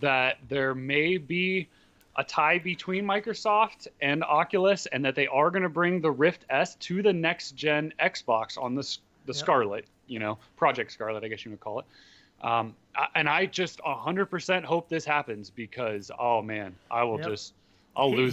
that there may be a tie between Microsoft and Oculus, and that they are going to bring the Rift S to the next gen Xbox on the Scarlet, Project Scarlet, I guess you would call it. And I just 100% hope this happens because, oh man, I'll lose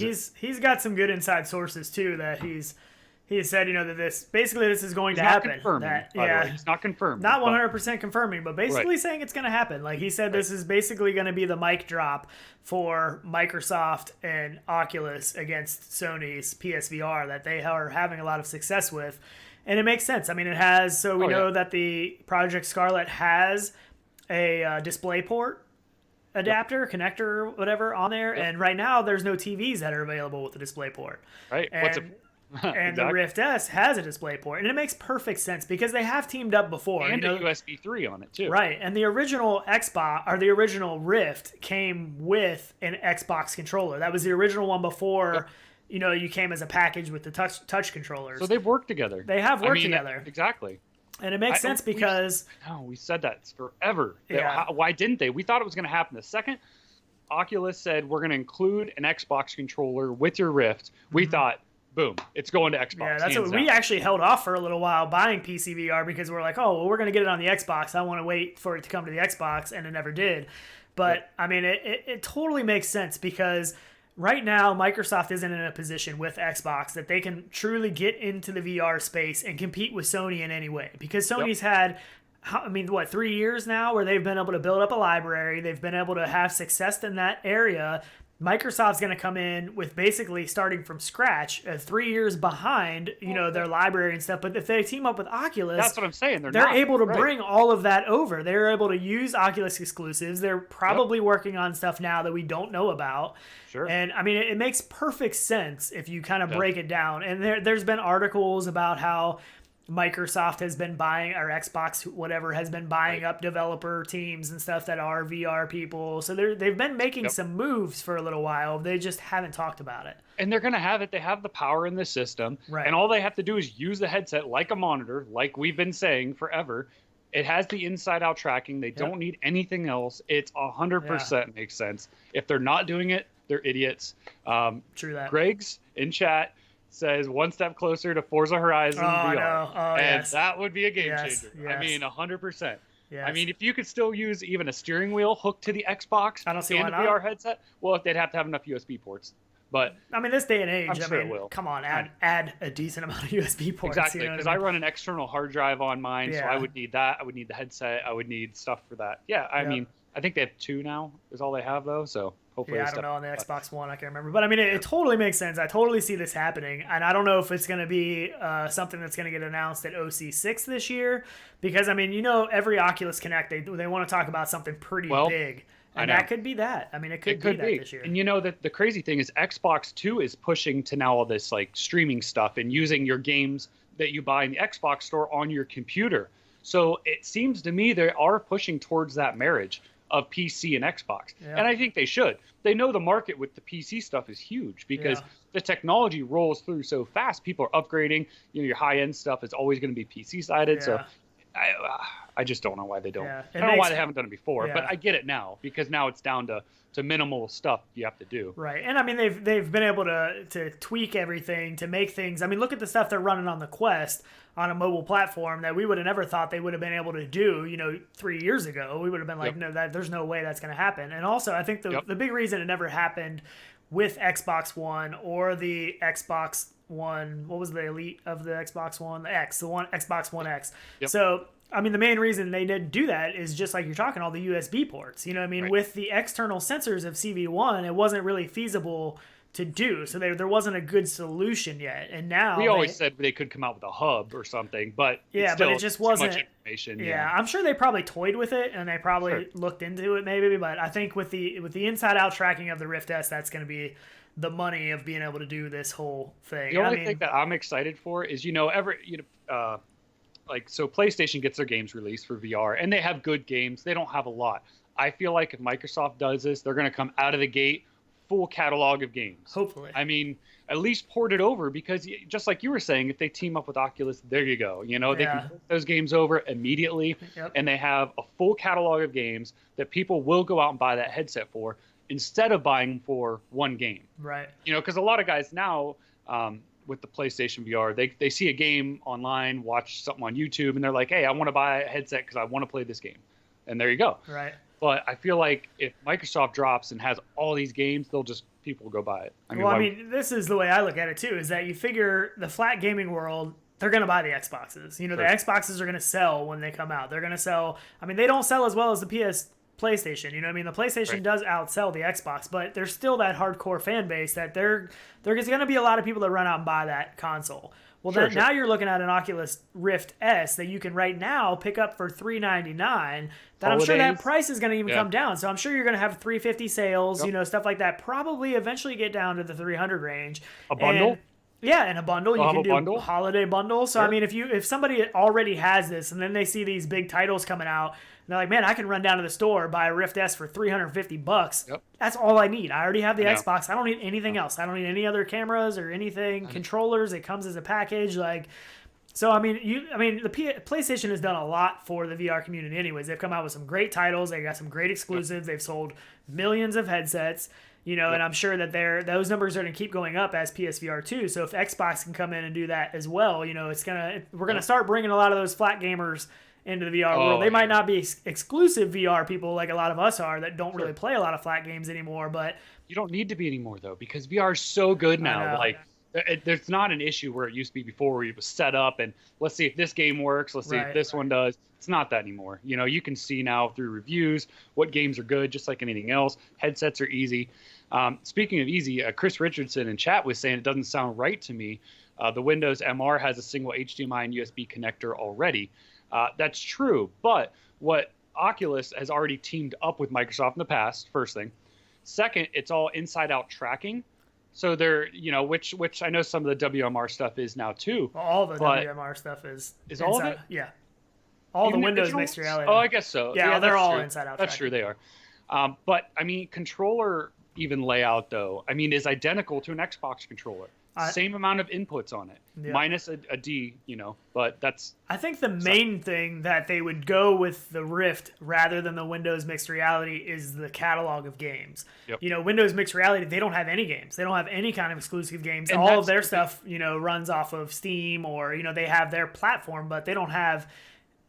it. He's got some good inside sources too that he said, that this is going to not happen. Confirming, by the way. He's not confirming. Not 100% confirming, but basically saying it's going to happen. Like he said, this is basically going to be the mic drop for Microsoft and Oculus against Sony's PSVR that they are having a lot of success with. And it makes sense. I mean, it has, so we know that the Project Scarlet has a DisplayPort adapter, connector, whatever on there. And right now there's no TVs that are available with the DisplayPort. Right. And the Rift S has a DisplayPort, and it makes perfect sense because they have teamed up before. And a USB 3 on it too. Right, and the original Xbox or the original Rift came with an Xbox controller. That was the original one before. You came as a package with the touch controllers. So they've worked together. They have worked together. Exactly. And it makes sense because we said that forever. Yeah. Why didn't they? We thought it was going to happen the second Oculus said we're going to include an Xbox controller with your Rift. We thought, boom, it's going to Xbox. Yeah, that's what we actually held off for a little while buying PCVR because we're like, oh, well, we're going to get it on the Xbox. I want to wait for it to come to the Xbox, and it never did. But, I mean, it totally makes sense because right now Microsoft isn't in a position with Xbox that they can truly get into the VR space and compete with Sony in any way. Because Sony's had, 3 years now where they've been able to build up a library. They've been able to have success in that area. Microsoft's going to come in with basically starting from scratch, 3 years behind, their library and stuff. But if they team up with Oculus, that's what I'm saying. They're able to bring all of that over. They're able to use Oculus exclusives. They're probably working on stuff now that we don't know about. Sure. And I mean, it makes perfect sense if you kind of break it down. And there's been articles about how Microsoft has been buying, or Xbox, whatever, has been buying up developer teams and stuff that are VR people. So they've been making some moves for a little while. They just haven't talked about it. And they're going to have it. They have the power in the system. Right. And all they have to do is use the headset like a monitor, like we've been saying forever. It has the inside-out tracking. They don't need anything else. It's 100% makes sense. If they're not doing it, they're idiots. True that. Greg's in chat says one step closer to Forza Horizon VR. And that would be a game changer. Yes. I mean, 100%. Yes. I mean, if you could still use even a steering wheel hooked to the Xbox I don't see and a VR headset, well, they'd have to have enough USB ports. But I mean, this day and age, I'm sure it will. Come on, add a decent amount of USB ports. Exactly, because I run an external hard drive on mine, so I would need that. I would need the headset. I would need stuff for that. Yeah, I mean, I think they have 2 now. Is all they have though. So hopefully, I don't know on the Xbox One. I can't remember, but I mean, it totally makes sense. I totally see this happening, and I don't know if it's going to be something that's going to get announced at OC6 this year, because I mean, every Oculus Connect they want to talk about something pretty big. And that could be that. I mean, it could be that this year. And that the crazy thing is Xbox too is pushing to now all this like streaming stuff and using your games that you buy in the Xbox store on your computer. So it seems to me they are pushing towards that marriage of PC and Xbox. Yeah. And I think they should. They know the market with the PC stuff is huge because the technology rolls through so fast. People are upgrading. Your high-end stuff is always going to be PC-sided. Yeah. So I just don't know why they don't. Yeah. I don't know why they haven't done it before, but I get it now because now it's down to minimal stuff you have to do. Right. And I mean, they've been able to tweak everything to make things. I mean, look at the stuff they're running on the Quest on a mobile platform that we would have never thought they would have been able to do, 3 years ago. We would have been like, no, there's no way that's going to happen. And also, I think the big reason it never happened with Xbox One or the Xbox One, what was the Elite of the Xbox One? The Xbox One X. Yep. So, I mean, the main reason they didn't do that is just like you're talking, all the USB ports. With the external sensors of CV1, it wasn't really feasible to do. So there wasn't a good solution yet. And now we always said they could come out with a hub or something, but but it just wasn't too much information. Yeah, I'm sure they probably toyed with it and they probably looked into it maybe. But I think with the inside-out tracking of the Rift S, that's going to be the money of being able to do this whole thing. The only thing that I'm excited for is so PlayStation gets their games released for VR, and they have good games. They don't have a lot. I feel like if Microsoft does this, they're going to come out of the gate full catalog of games. Hopefully. I mean, at least port it over because just like you were saying, if they team up with Oculus, there you go. They can put those games over immediately, and they have a full catalog of games that people will go out and buy that headset for. instead of buying for one game. Right. You know, because a lot of guys now with the PlayStation VR, they see a game online, watch something on YouTube, and they're like, hey, I want to buy a headset because I want to play this game. And there you go. Right. But I feel like if Microsoft drops and has all these games, people will go buy it. I mean, this is the way I look at it too, is that you figure the flat gaming world, they're going to buy the Xboxes. You know, Sure. the Xboxes are going to sell when they come out. They're going to sell, I mean, they don't sell as well as the PlayStation. You know what I mean? The PlayStation does outsell the Xbox, but there's still that hardcore fan base that there's going to be a lot of people that run out and buy that console. Well, Sure, then now you're looking at an Oculus Rift S that you can right now pick up for $399. That I'm sure that Holidays. price is going to even come down. So I'm sure you're going to have $350 sales, Yep. you know, stuff like that. Probably eventually get down to the $300 range. A bundle? Yeah, in a bundle. You Have can a do bundle? holiday bundle. So Sure. I mean, if somebody already has this and then they see these big titles coming out, and they're like, man, I can run down to the store, buy a Rift S for $350. Yep. That's all I need. I already have the I know. Xbox. I don't need anything else. I don't need any other cameras or anything. Controllers. It comes as a package. So I mean, the PlayStation has done a lot for the VR community. Anyways, they've come out with some great titles. They got some great exclusives. They've sold millions of headsets. You know, and I'm sure that those numbers are going to keep going up as PSVR 2. So if Xbox can come in and do that as well, you know, we're going to start bringing a lot of those flat gamers into the VR world. They might not be exclusive VR people like a lot of us are that don't really play a lot of flat games anymore, but You don't need to be anymore, though, because VR is so good now. know. Like, there's not an issue where it used to be before where you was set up and let's see if this game works. Let's see if this one does. It's not that anymore. You know, you can see now through reviews what games are good, just like anything else. Headsets are easy. Speaking of easy, Chris Richardson in chat was saying it doesn't sound right to me. The Windows MR has a single HDMI and USB connector already. That's true, but what Oculus has already teamed up with Microsoft in the past, first thing. Second, it's all inside-out tracking. So they're, you know, which I know some of the WMR stuff is now too. all the but WMR stuff is all of it? Yeah. All Even the Windows originals? mixed reality. Oh, I guess so. Yeah, they're that's all true. inside-out That's tracking. true, they are. But I mean, controller even layout though, I mean, is identical to an Xbox controller. Same amount of inputs on it, minus a D, you know. But that's. I think the main thing that they would go with the Rift rather than the Windows Mixed Reality is the catalog of games. Yep. You know, Windows Mixed Reality, they don't have any games. They don't have any kind of exclusive games. And all of their stuff, you know, runs off of Steam or, you know, they have their platform, but they don't have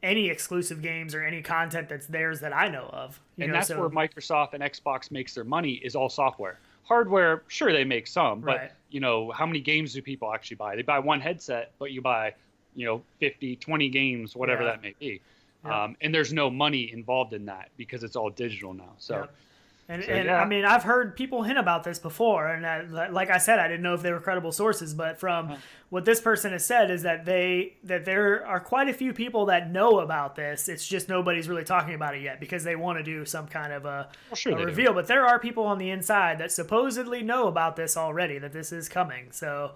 any exclusive games or any content that's theirs that I know of. And that's where Microsoft and Xbox makes their money is all software. Hardware, sure, they make some, but, you know, how many games do people actually buy? They buy one headset, but you buy, you know, 50, 20 games, whatever that may be. And there's no money involved in that because it's all digital now. So. And I mean, I've heard people hint about this before, and like I said, I didn't know if they were credible sources, but from what this person has said is that there are quite a few people that know about this. It's just nobody's really talking about it yet because they want to do some kind of a reveal. But there are people on the inside that supposedly know about this already, that this is coming. So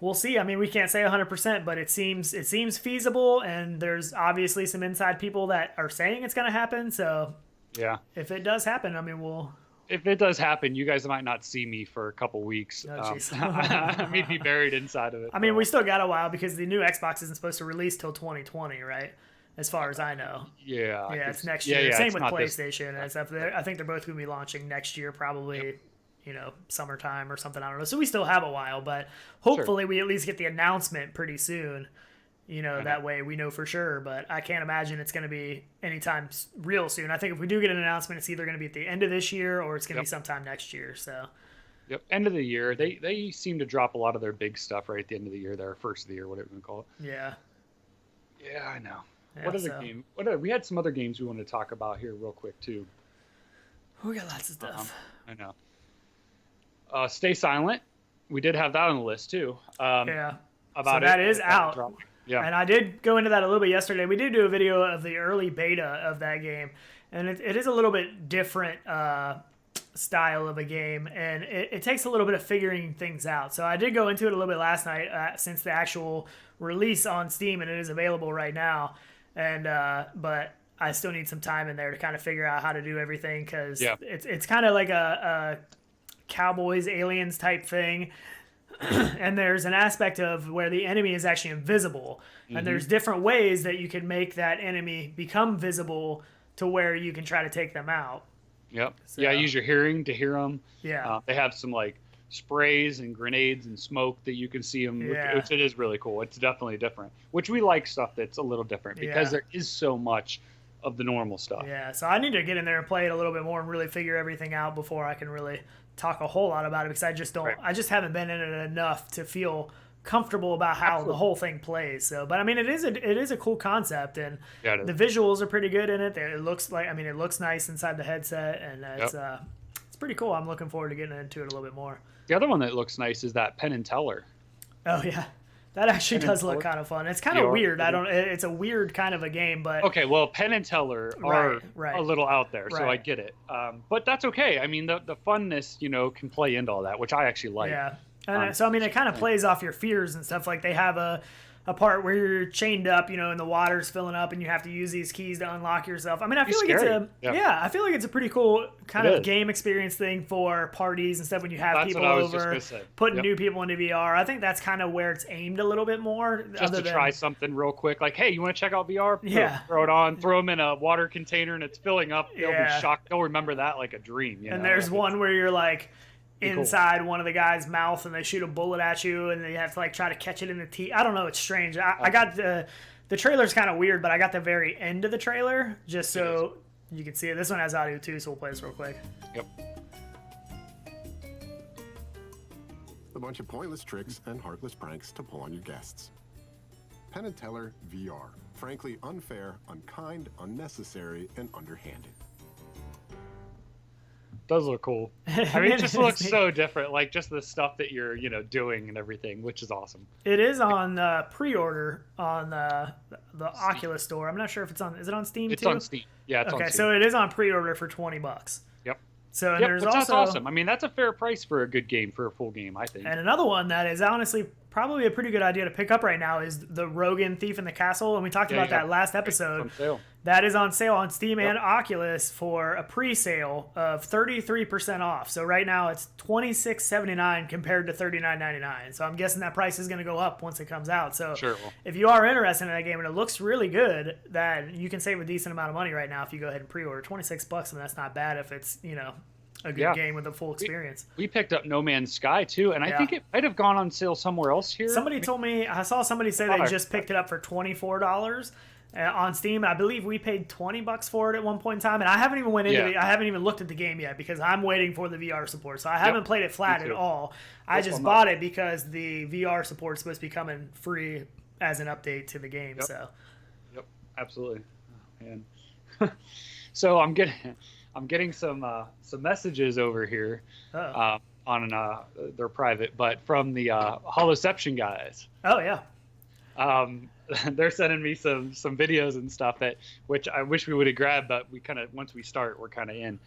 we'll see. I mean, we can't say 100%, but it seems feasible, and there's obviously some inside people that are saying it's going to happen. So. Yeah. If it does happen, I mean, If it does happen, you guys might not see me for a couple weeks. I may be buried inside of it. I mean, we still got a while because the new Xbox isn't supposed to release till 2020, right? As far as I know. Yeah. It's next year. Same with PlayStation and stuff. I think they're both going to be launching next year, probably. You know, summertime or something. I don't know. So we still have a while, but hopefully we at least get the announcement pretty soon. You know, that way we know for sure, but I can't imagine it's going to be anytime real soon. I think if we do get an announcement, it's either going to be at the end of this year or it's going to be sometime next year. So, end of the year. They seem to drop a lot of their big stuff right at the end of the year. Their first of the year, whatever you want to call it. Yeah, I know. Yeah, what other game? We had some other games we wanted to talk about here real quick too. We got lots of stuff. I know. Stay Silent. We did have that on the list too. About so that is out. Dropping. Yeah. And I did go into that a little bit yesterday. We did do a video of the early beta of that game, and it is a little bit different style of a game, and it takes a little bit of figuring things out. So I did go into it a little bit last night since the actual release on Steam, and it is available right now. And but I still need some time in there to kind of figure out how to do everything because it's kind of like a Cowboys Aliens type thing. And there's an aspect of where the enemy is actually invisible. And there's different ways that you can make that enemy become visible to where you can try to take them out. Yep. So, yeah, use your hearing to hear them. Yeah. They have some like sprays and grenades and smoke that you can see them, which it is really cool. It's definitely different, which we like stuff that's a little different because there is so much of the normal stuff. Yeah, so I need to get in there and play it a little bit more and really figure everything out before I can really talk a whole lot about it, because I just don't. Right. I just haven't been in it enough to feel comfortable about how the whole thing plays. So, but I mean, it is a cool concept, and the visuals are pretty good in it. It looks like, I mean, it looks nice inside the headset, and it's pretty cool. I'm looking forward to getting into it a little bit more. The other one that looks nice is that Penn Teller. Oh yeah. That actually does look kind of fun. It's kind of weird. It's a weird kind of a game, but okay. Well, Penn and Teller are a little out there, so I get it. But that's okay. I mean, the funness, can play into all that, which I actually like. Yeah. And so I mean, it kind of plays off your fears and stuff. Like they have a part where you're chained up, and the water's filling up, and you have to use these keys to unlock yourself. I mean, I feel like I feel like it's a pretty cool kind of game experience thing for parties and stuff when you have people over, putting new people into VR. I think that's kind of where it's aimed a little bit more. Just to try something real quick, like, hey, you want to check out VR? Yeah. Throw it on, throw them in a water container, and it's filling up. They'll be shocked. They'll remember that like a dream. And there's one where you're like inside one of the guy's mouth and they shoot a bullet at you and you have to like try to catch it in the teeth. I don't know, it's strange. I got the trailer's kind of weird, but I got the very end of the trailer just so you can see it. This one has audio too, so we'll play this real quick. Yep. A bunch of pointless tricks and heartless pranks to pull on your guests. Penn Teller VR. Frankly unfair, unkind, unnecessary, and underhanded. Does look cool. I mean, it just looks so different, like just the stuff that you're doing and everything, which is awesome. It is on pre-order on the Oculus store. I'm not sure if it's on. Is it on Steam too? It's on Steam. Yeah, it's on Steam. So it is on pre-order for $20. Yep. So there's also, that's awesome. I mean, that's a fair price for a good game, for a full game, I think. And another one that is honestly probably a pretty good idea to pick up right now is the Rogan Thief in the Castle, and we talked about that last episode. That is on sale on Steam and Oculus for a pre-sale of 33% off. So right now it's $26.79 compared to $39.99. So I'm guessing that price is going to go up once it comes out. So if you are interested in that game and it looks really good, that you can save a decent amount of money right now if you go ahead and pre-order. $26, and that's not bad if it's a good game with a full experience. We picked up No Man's Sky too, and I think it might have gone on sale somewhere else here. Somebody told me, I saw somebody say they just picked it up for $24 on Steam. I believe we paid $20 for it at one point in time, and I haven't even I haven't even looked at the game yet because I'm waiting for the VR support. So I haven't played it flat at all. I just bought it because the VR support is supposed to be coming free as an update to the game. So. Yep, absolutely. Oh, man. So I'm getting some messages over here on they're private, but from the Holoception guys. Oh yeah. They're sending me some videos and stuff which I wish we would have grabbed, but we kind of, once we start, we're kind of in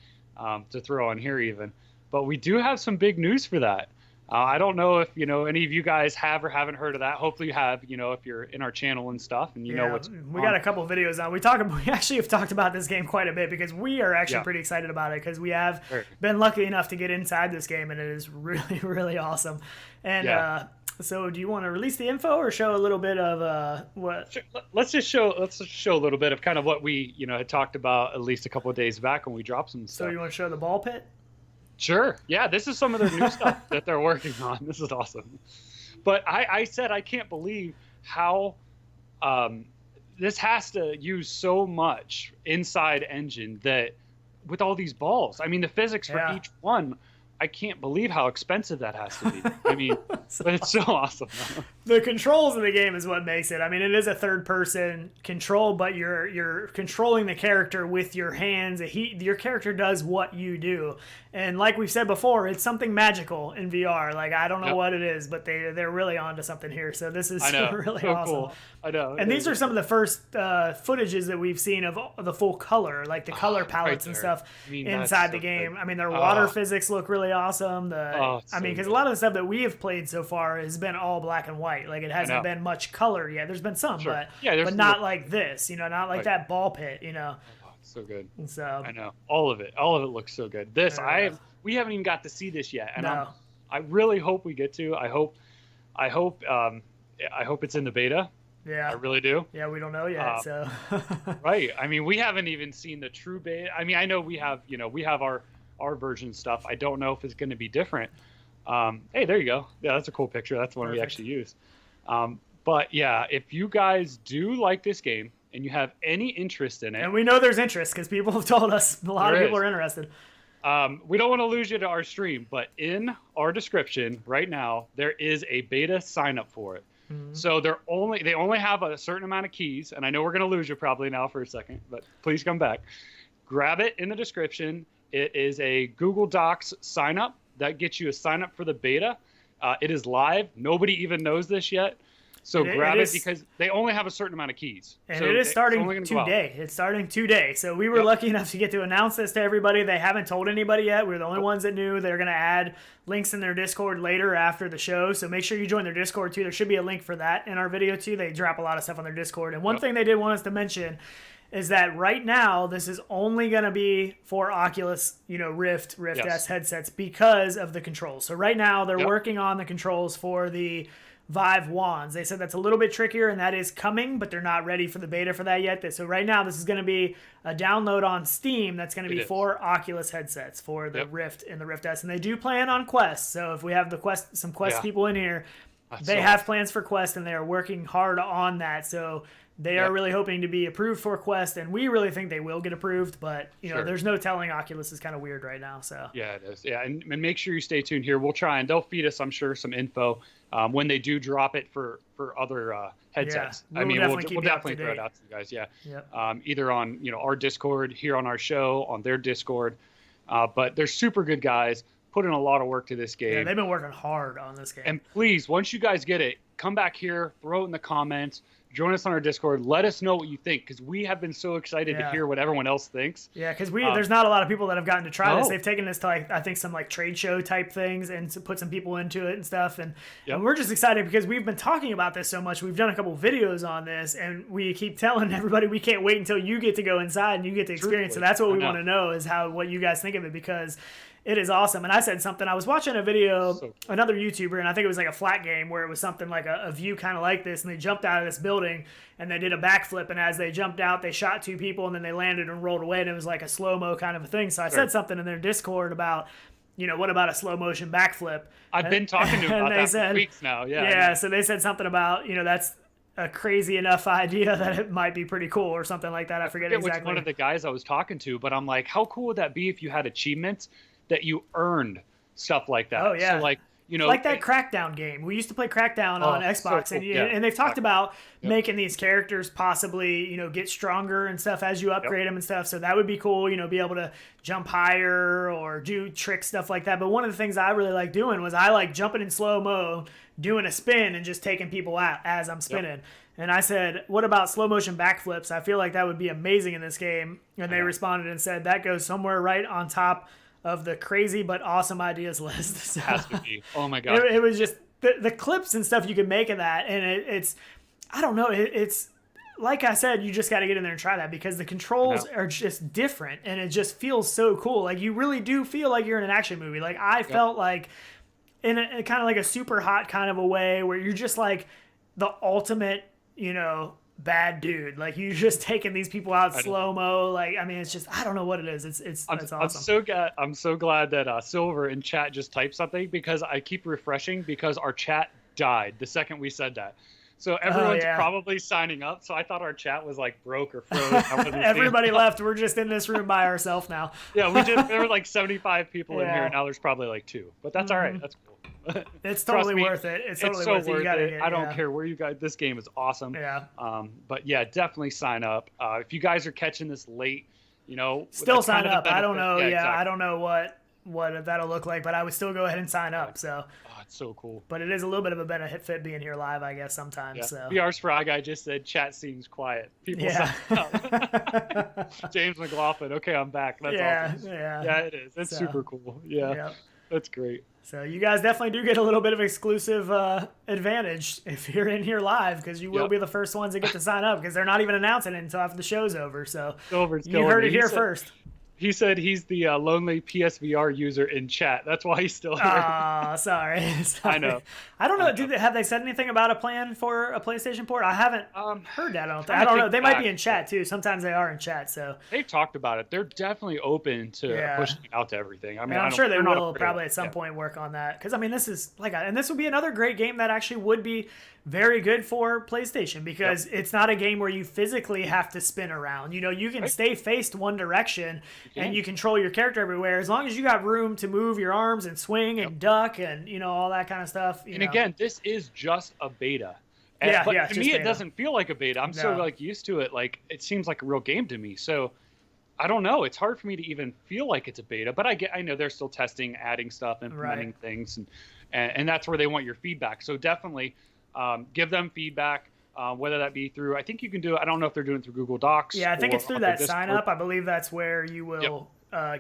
to throw on here even. But we do have some big news for that. I don't know if any of you guys have or haven't heard of that. Hopefully you have. If you're in our channel and stuff, and know what's we got a couple of videos on. We actually have talked about this game quite a bit because we are actually pretty excited about it because we have been lucky enough to get inside this game, and it is really, really awesome. And so do you want to release the info or show a little bit of what? Sure. Let's just show a little bit of kind of what we had talked about at least a couple of days back when we dropped some stuff. So you want to show the ball pit? Sure. Yeah, this is some of their new stuff that they're working on. This is awesome. But I said I can't believe how this has to use so much inside engine that with all these balls. I mean, the physics for each one, I can't believe how expensive that has to be. I mean, but it's so awesome. The controls in the game is what makes it. I mean, it is a third-person control, but you're controlling the character with your hands. Your character does what you do. And like we've said before, it's something magical in VR. Like, I don't know what it is, but they're really onto something here. So this is really so awesome. Cool. I know. And these are some of the first footages that we've seen of the full color, like the color palettes and stuff inside the game. Good. I mean, their water physics look really awesome. Because a lot of the stuff that we have played so far has been all black and white. Like, it hasn't been much color yet. There's been some, but not like this. Not like that ball pit. So good. So I know all of it looks so good. This we haven't even got to see this yet, and I really hope we get to. I hope it's in the beta Yeah. I really do. Yeah, we don't know yet. So. Right. I mean, we haven't even seen the true beta. I mean, I know we have our version stuff. I don't know if it's going to be different. Hey, there you go. Yeah, that's a cool picture. That's the one we actually use. But yeah, if you guys do like this game and you have any interest in it, and we know there's interest because people have told us a lot of people are interested. We don't want to lose you to our stream, but in our description right now, there is a beta sign up for it. So they only have a certain amount of keys, and I know we're going to lose you probably now for a second, but please come back. Grab it in the description. It is a Google Docs sign up that gets you a sign up for the beta. It is live. Nobody even knows this yet. So grab it because they only have a certain amount of keys. And so it is starting today. It's starting today. So we were lucky enough to get to announce this to everybody. They haven't told anybody yet. We're the only ones that knew. They're going to add links in their Discord later after the show. So make sure you join their Discord too. There should be a link for that in our video too. They drop a lot of stuff on their Discord. And one thing they did want us to mention is that right now this is only going to be for Oculus, Rift S headsets because of the controls. So right now they're working on the controls for the Vive wands. They said that's a little bit trickier and that is coming, but they're not ready for the beta for that yet. So right now this is going to be a download on Steam that's going to be for Oculus headsets for the Rift and the Rift S. And they do plan on Quest. So if we have some Quest people in here, they have plans for Quest and they are working hard on that. So they are really hoping to be approved for Quest, and we really think they will get approved, but there's no telling. Oculus is kind of weird right now. So yeah, it is. Yeah, and make sure you stay tuned here. We'll try and they'll feed us, I'm sure, some info when they do drop it for other headsets. Yeah, we'll definitely throw it out to you guys. Yeah, either on our Discord, here on our show, on their Discord. But they're super good guys. Put in a lot of work to this game. Yeah, they've been working hard on this game. And please, once you guys get it, come back here, throw it in the comments. Join us on our Discord. Let us know what you think because we have been so excited to hear what everyone else thinks. Yeah, because there's not a lot of people that have gotten to try this. They've taken this to I think some trade show type things and put some people into it and stuff. And we're just excited because we've been talking about this so much. We've done a couple videos on this and we keep telling everybody we can't wait until you get to go inside and you get to experience it. So that's what we want to know is what you guys think of it because it is awesome. And I said something. I was watching a video, another YouTuber, and I think it was like a flat game where it was something like a view kind of like this, and they jumped out of this building, and they did a backflip, and as they jumped out, they shot two people, and then they landed and rolled away, and it was like a slow-mo kind of a thing. So I said something in their Discord about, what about a slow-motion backflip? I've been talking to them about that for weeks now. Yeah, so they said something about, that's a crazy enough idea that it might be pretty cool or something like that. I forget exactly. Which one of the guys I was talking to, but I'm like, how cool would that be if you had achievements that you earned stuff like that? Oh yeah. So like that Crackdown game. We used to play Crackdown on Xbox, so cool. and they've talked about making these characters possibly get stronger and stuff as you upgrade them and stuff. So that would be cool. Be able to jump higher or do trick stuff like that. But one of the things I really like doing was I like jumping in slow mo, doing a spin, and just taking people out as I'm spinning. And I said, what about slow motion backflips? I feel like that would be amazing in this game. And they responded and said that goes somewhere right on top of the crazy but awesome ideas list. So, has to be. Oh my god! It was just the clips and stuff you can make of that, and it's I don't know. It's like I said, you just got to get in there and try that because the controls are just different, and it just feels so cool. Like you really do feel like you're in an action movie. Like I felt like in a kind of like a super hot kind of a way where you're just like the ultimate, bad dude. Like you just taking these people out slow mo. Like I mean, it's just I don't know what it is. It's awesome. I'm so glad that Silver in chat just typed something because I keep refreshing because our chat died the second we said that. So everyone's probably signing up. So I thought our chat was like broke or froze. Everybody left. We're just in this room by ourselves now. Yeah, there were like 75 people in here. Now there's probably like 2, but that's all right. That's cool. It's totally worth it. It's totally worth it. I don't care where you guys. This game is awesome. Yeah. But yeah, definitely sign up. If you guys are catching this late, still sign up. I don't know. Exactly. I don't know what that'll look like, but I would still go ahead and sign up. So. Oh, it's so cool. But it is a little bit of a benefit being here live, I guess, sometimes. Yeah. So. VR's Frog guy just said chat seems quiet. People sign up. James McLaughlin. Okay, I'm back. That's awesome. Yeah, it is. It's super cool. Yeah. That's great. So you guys definitely do get a little bit of exclusive advantage if you're in here live because you will be the first ones that get to sign up because they're not even announcing it until after the show's over. So you heard it here first. He said he's the lonely PSVR user in chat. That's why he's still here. Oh, sorry. I know. I don't know. Have they said anything about a plan for a PlayStation port? I haven't heard that. I don't know. They might be in chat too. Sometimes they are in chat. So they've talked about it. They're definitely open to pushing it out to everything. I mean, I'm sure they will probably at some point work on that, because I mean, this is and this would be another great game that actually would be very good for PlayStation, because it's not a game where you physically have to spin around. You know, you can stay faced one direction and you control your character everywhere, as long as you got room to move your arms and swing and duck and, you know, all that kind of stuff. And again, this is just a beta. But to me, it doesn't feel like a beta. I'm so like used to it. Like, it seems like a real game to me. So I don't know. It's hard for me to even feel like it's a beta, but I know they're still testing, adding stuff, implementing things, and that's where they want your feedback. So definitely give them feedback, whether that be through, I think you can do it. I don't know if they're doing it through Google Docs. Yeah, I think it's through that sign up. I believe that's where you will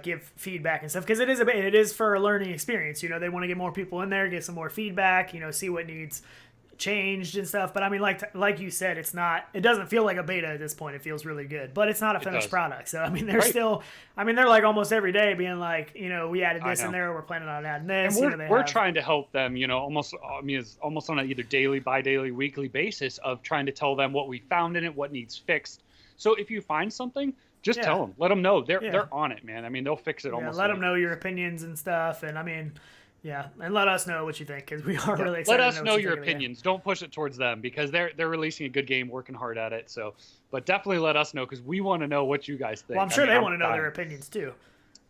give feedback and stuff, because it is for a learning experience. You know, they want to get more people in there, get some more feedback, you know, see what needs changed and stuff. But I mean, like you said, it doesn't feel like a beta at this point. It feels really good, but it's not a finished product. So I mean, they're they're like almost every day being like, you know, we added this in there, we're planning on adding this. And we're trying to help them, you know, almost on an either daily, bi-daily, weekly basis of trying to tell them what we found in it, what needs fixed. So if you find something, just tell them, let them know. They're on it, man. I mean, they'll fix it almost. Let them know your opinions and stuff. And I mean, and let us know what you think, because we are really excited. Let us know your opinions. Don't push it towards them, because they're releasing a good game, working hard at it. So, but definitely let us know, because we want to know what you guys think. Well, I'm sure they want to know their opinions too.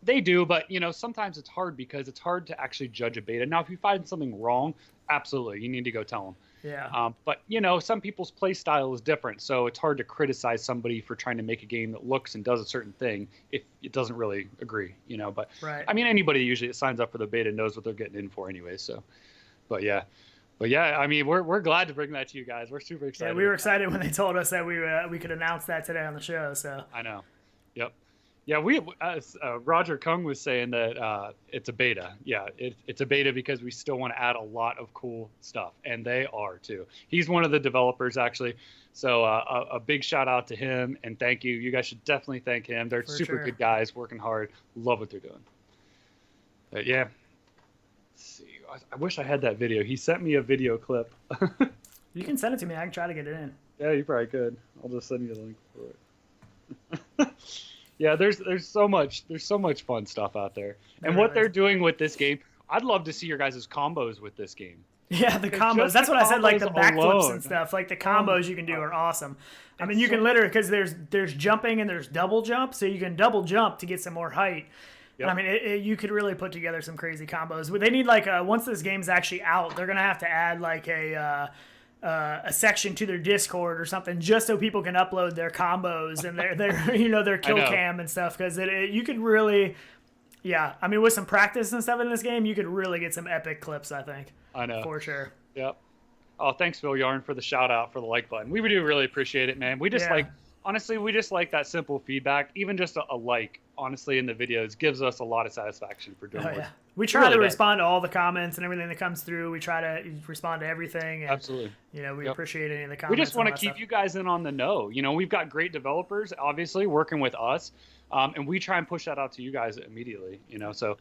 They do, but you know, sometimes it's hard, because it's hard to actually judge a beta. Now, if you find something wrong, absolutely, you need to go tell them. Yeah. But you know, some people's play style is different, so it's hard to criticize somebody for trying to make a game that looks and does a certain thing if it doesn't really agree, you know. But I mean, anybody usually that signs up for the beta knows what they're getting in for anyway. So, but yeah, I mean, we're glad to bring that to you guys. We're super excited. Yeah, we were excited when they told us that we could announce that today on the show. So I know. Yep. Yeah, Roger Kung was saying that it's a beta. Yeah, it's a beta because we still want to add a lot of cool stuff, and they are too. He's one of the developers, actually. So a big shout out to him, and thank you. You guys should definitely thank him. They're super good guys, working hard, love what they're doing. But yeah, let's see. I wish I had that video. He sent me a video clip. You can send it to me. I can try to get it in. Yeah, you probably could. I'll just send you the link for it. Yeah, there's so much fun stuff out there, and what they're doing with this game, I'd love to see your guys' combos with this game. Yeah, the combos. That's what I said, like the backflips and stuff. Like the combos you can do are awesome. I mean, you can literally, because there's jumping and there's double jump, so you can double jump to get some more height. Yep. I mean, you could really put together some crazy combos. They need once this game's actually out, they're gonna have to add like a section to their Discord or something, just so people can upload their combos and their kill cam and stuff, because you could really, I mean, with some practice and stuff in this game, you could really get some epic clips, I think. I know, for sure. Yep. Oh, thanks, Phil Yarn, for the shout out for the like button. We do really appreciate it, man. We just honestly, we just like that simple feedback. Even just a like, honestly, in the videos gives us a lot of satisfaction for doing it. We try to respond to all the comments and everything that comes through. We try to respond to everything. And, absolutely. You know, we appreciate any of the comments. We just want to keep you guys in on the know. You know, we've got great developers, obviously, working with us, and we try and push that out to you guys immediately. You know, so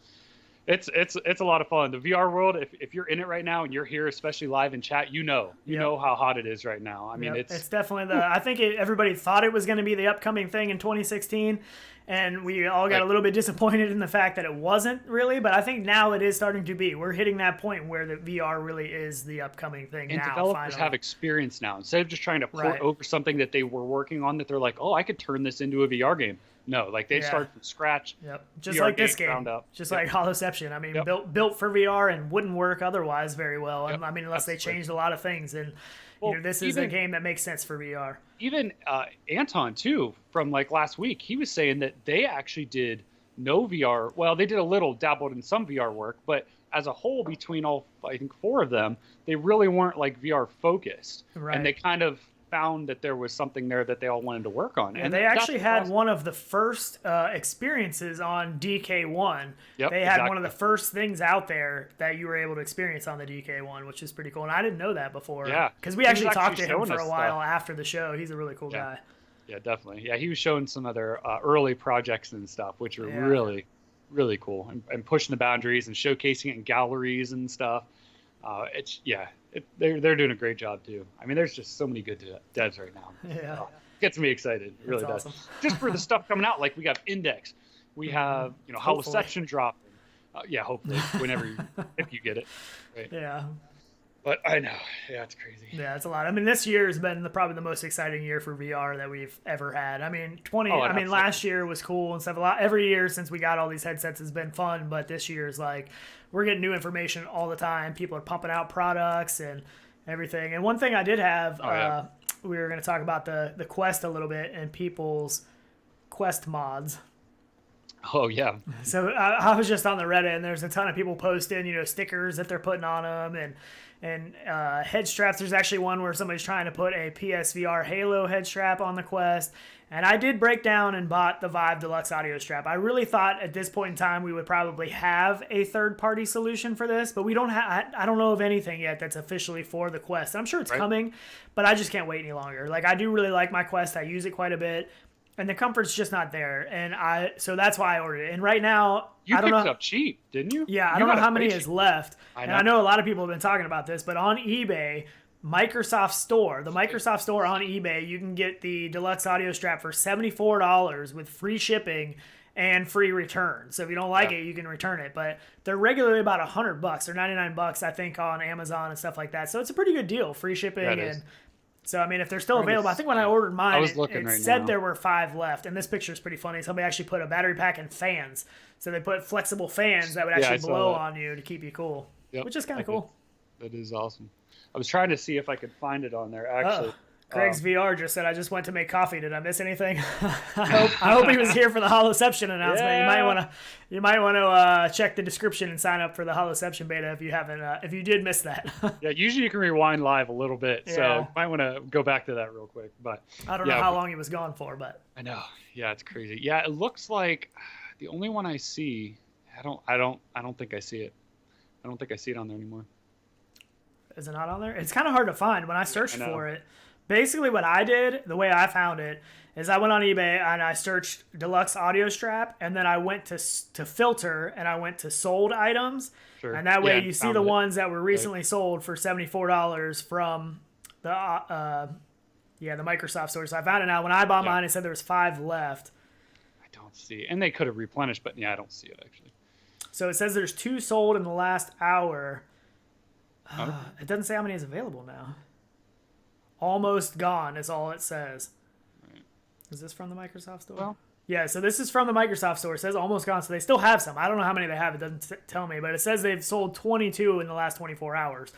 it's a lot of fun. The VR world, if you're in it right now and you're here, especially live in chat, you know how hot it is right now. I mean, it's definitely I think everybody thought it was going to be the upcoming thing in 2016. And we all got a little bit disappointed in the fact that it wasn't really, but I think now it is starting to be. We're hitting that point where the VR really is the upcoming thing and now. And developers finally have experience now. Instead of just trying to port over something that they were working on, that they're like, oh, I could turn this into a VR game. No, like they start from scratch. Yep. Just VR like this game. Just like Holoception. I mean, built for VR and wouldn't work otherwise very well. I mean, unless they changed a lot of things. And this is a game that makes sense for VR. Even Anton, too, from like last week, he was saying that they actually did no VR. Well, they did a little, dabbled in some VR work, but as a whole, between all, I think, 4 of them, they really weren't like VR focused. Right. And they kind of found that there was something there that they all wanted to work on. And they actually had one of the first experiences on DK1. Yep, they had one of the first things out there that you were able to experience on the DK1, which is pretty cool. And I didn't know that before. Yeah. Because we actually talked to him for a while after the show. He's a really cool guy. Yeah, definitely. Yeah, he was showing some other early projects and stuff, which are really, really cool, and pushing the boundaries and showcasing it in galleries and stuff. They're doing a great job too. I mean, there's just so many good devs right now. Yeah. Gets me excited. It really That's does. awesome. Just for the stuff coming out, like we got Index, we have Holoception dropping. Hopefully, if you get it. Right. Yeah. But I know, it's crazy. Yeah, it's a lot. I mean, this year has been probably the most exciting year for VR that we've ever had. I mean, last year was cool and stuff. Every year since we got all these headsets has been fun, but this year is like we're getting new information all the time. People are pumping out products and everything. And one thing I did have, we were going to talk about the Quest a little bit and people's Quest mods. Oh, yeah. So I was just on the Reddit, and there's a ton of people posting, stickers that they're putting on them and head straps. There's actually one where somebody's trying to put a PSVR Halo head strap on the Quest. And I did break down and bought the Vive Deluxe audio strap. I really thought at this point in time we would probably have a third-party solution for this, but we don't have. I don't know of anything yet that's officially for the Quest. I'm sure it's coming, but I just can't wait any longer. Like, I do really like my Quest. I use it quite a bit. And the comfort's just not there, so that's why I ordered it. And right now, I don't know. You picked it up cheap, didn't you? Yeah, I don't know how many is left. I know. And I know a lot of people have been talking about this, but on eBay, the Microsoft Store on eBay, you can get the Deluxe Audio Strap for $74 with free shipping and free return. So if you don't like it, you can return it. But they're regularly about $100. They're $99, I think, on Amazon and stuff like that. So it's a pretty good deal, free shipping So, I mean, if they're still available, I think when I ordered mine, it said there were 5 left. And this picture is pretty funny. Somebody actually put a battery pack and fans. So they put flexible fans that would actually blow on you to keep you cool, which is kind of cool. That is awesome. I was trying to see if I could find it on there, actually. Greg's VR just said, I just went to make coffee. Did I miss anything? I hope he was here for the Holoception announcement. Yeah. You might want to check the description and sign up for the Holoception beta if you haven't. If you did miss that. Yeah, usually you can rewind live a little bit, so you might want to go back to that real quick. But I don't know how long he was gone for, but I know. Yeah, it's crazy. Yeah, it looks like the only one I see. I don't think I see it. I don't think I see it on there anymore. Is it not on there? It's kind of hard to find when I searched for it. Basically, what I did, the way I found it, is I went on eBay and I searched Deluxe Audio Strap, and then I went to filter and I went to sold items, and that way you see the ones that were recently sold for $74 from the Microsoft store. So I found it now. When I bought mine, it said there was 5 left. I don't see, and they could have replenished, but I don't see it actually. So it says there's 2 sold in the last hour. It doesn't say how many is available now. Almost gone is all it says. Right. Is this from the Microsoft store? Well, yeah, so this is from the Microsoft store. It says almost gone, so they still have some. I don't know how many they have. It doesn't tell me, but it says they've sold 22 in the last 24 hours,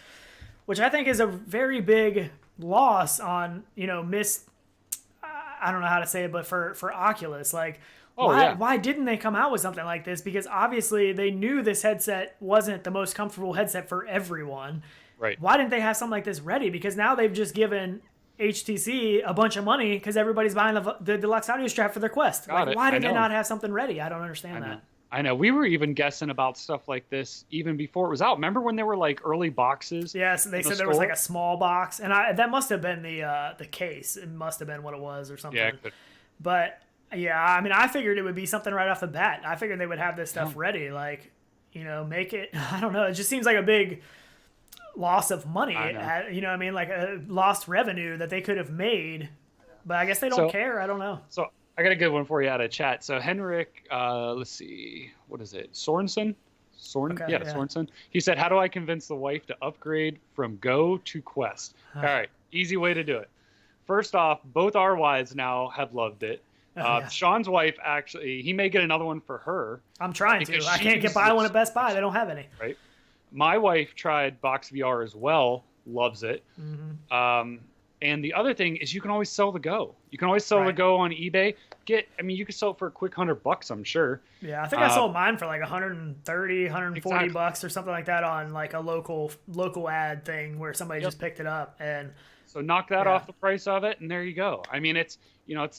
which I think is a very big loss on, I don't know how to say it, but for Oculus. Like, why didn't they come out with something like this? Because obviously they knew this headset wasn't the most comfortable headset for everyone. Right. Why didn't they have something like this ready? Because now they've just given HTC a bunch of money because everybody's buying the Deluxe Audio Strap for their Quest. Why did they not have something ready? I don't understand that. I know. We were even guessing about stuff like this even before it was out. Remember when there were like early boxes? Yes, they said there was like a small box, and that must have been the case. It must have been what it was or something. Yeah, it could. But yeah, I mean, I figured it would be something right off the bat. I figured they would have this stuff ready, like make it. I don't know. It just seems like a big loss of money, like a lost revenue that they could have made, but I guess they don't care. I don't know. So I got a good one for you out of chat. So Henrik, let's see, what is it? Sorensen? Sorensen. He said, how do I convince the wife to upgrade from Go to Quest? All right, easy way to do it. First off, both our wives now have loved it. Sean's wife, actually, he may get another one for her. I'm trying to. I can't buy one at Best Buy. They don't have any. Right. My wife tried Box VR as well, loves it. Mm-hmm. And the other thing is you can always sell the Go. You can always sell the Go on eBay. You could sell it for a quick $100, I'm sure. Yeah, I think I sold mine for like $130, $140 or something like that on like a local ad thing where somebody just picked it up. And so knock that off the price of it, and there you go. I mean, it's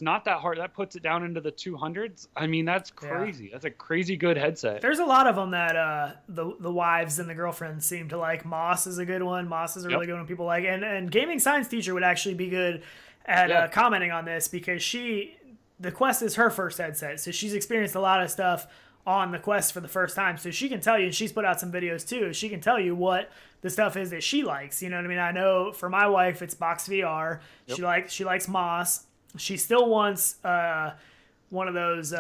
not that hard. That puts it down into the 200s. I mean, that's crazy. Yeah. That's a crazy good headset. There's a lot of them that the wives and the girlfriends seem to like. Moss is a good one. Moss is a really good one people like. And Gaming Science Teacher would actually be good at commenting on this because the Quest is her first headset, so she's experienced a lot of stuff on the Quest for the first time, so she can tell you, and she's put out some videos too, she can tell you what the stuff is that she likes. You know what I mean? I know for my wife it's Box VR. Yep. She likes Moss. She still wants one of those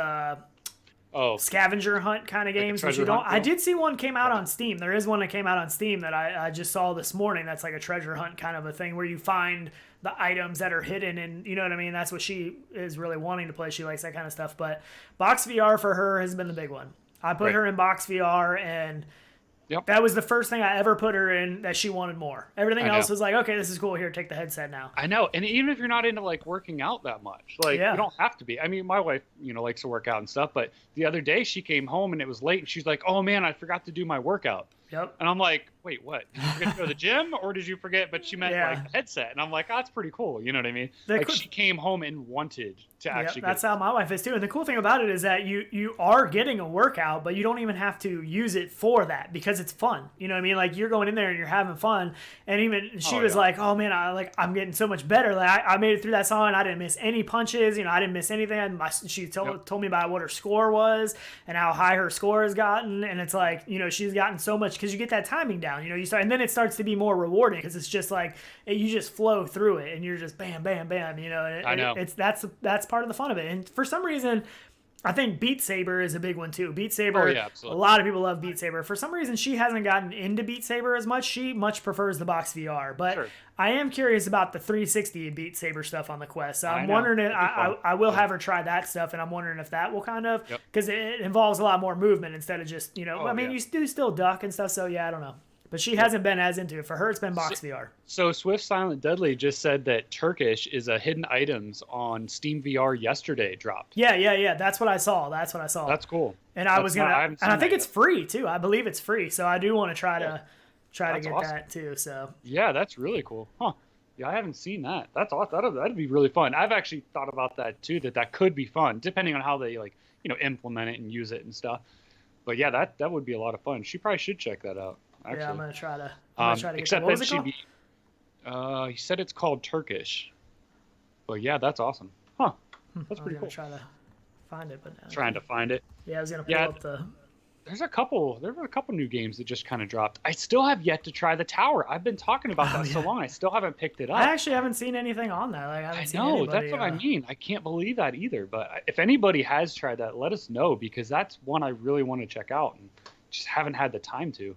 scavenger hunt kind of games, which you don't. I did see one came out on Steam. There is one that came out on Steam that I just saw this morning. That's like a treasure hunt kind of a thing where you find the items that are hidden, and you know what I mean. That's what she is really wanting to play. She likes that kind of stuff. But Box VR for her has been the big one. I put her in Box VR, and that was the first thing I ever put her in that she wanted more. Everything else was like, okay, this is cool. Here, take the headset now. I know. And even if you're not into like working out that much, like you don't have to be. I mean, my wife, likes to work out and stuff, but the other day she came home and it was late and she's like, oh man, I forgot to do my workout. Yep. And I'm like, wait, what? Did you forget to go to the gym or did you forget? But she meant like the headset. And I'm like, oh, that's pretty cool. You know what I mean? She came home and wanted to actually that's how my wife is too. And the cool thing about it is that you are getting a workout, but you don't even have to use it for that because it's fun. You know what I mean? Like you're going in there and you're having fun. And even she was like, oh man, I'm getting so much better. Like I made it through that song and I didn't miss any punches. I didn't miss anything. She told me about what her score was and how high her score has gotten. And it's like, she's gotten so much because you get that timing down, you start, and then it starts to be more rewarding because it's just like you just flow through it and you're just bam, bam, bam, I know. That's part of the fun of it. And for some reason, I think Beat Saber is a big one too. Beat Saber, a lot of people love Beat Saber. For some reason, she hasn't gotten into Beat Saber as much. She much prefers the Box VR, but I am curious about the 360 Beat Saber stuff on the Quest. So I'm wondering if I will have her try that stuff, and I'm wondering if that will kind of, because it involves a lot more movement instead of just, you do still duck and stuff. So I don't know. But she hasn't been as into it. For her, it's been Box VR. So Swift Silent Deadly just said that Turkish is a hidden items on Steam VR yesterday dropped. Yeah. That's what I saw. That's cool. And I think it's free too. I believe it's free. So I do want to try to get that too. So yeah, that's really cool. Huh? Yeah, I haven't seen that. That's awesome. That'd be really fun. I've actually thought about that too. That could be fun, depending on how they implement it and use it and stuff. But yeah, that would be a lot of fun. She probably should check that out. Actually. Yeah, I'm gonna try to get except that. What was that it called? He said it's called Turkish. But yeah, that's awesome. Huh? That's pretty cool. Try to find it, but trying to find it. Yeah, I was gonna pull up the. There were a couple new games that just kind of dropped. I still have yet to try the tower. I've been talking about that so long. I still haven't picked it up. I actually haven't seen anything on that. I know, that's what I mean. I can't believe that either. But if anybody has tried that, let us know because that's one I really want to check out and just haven't had the time to.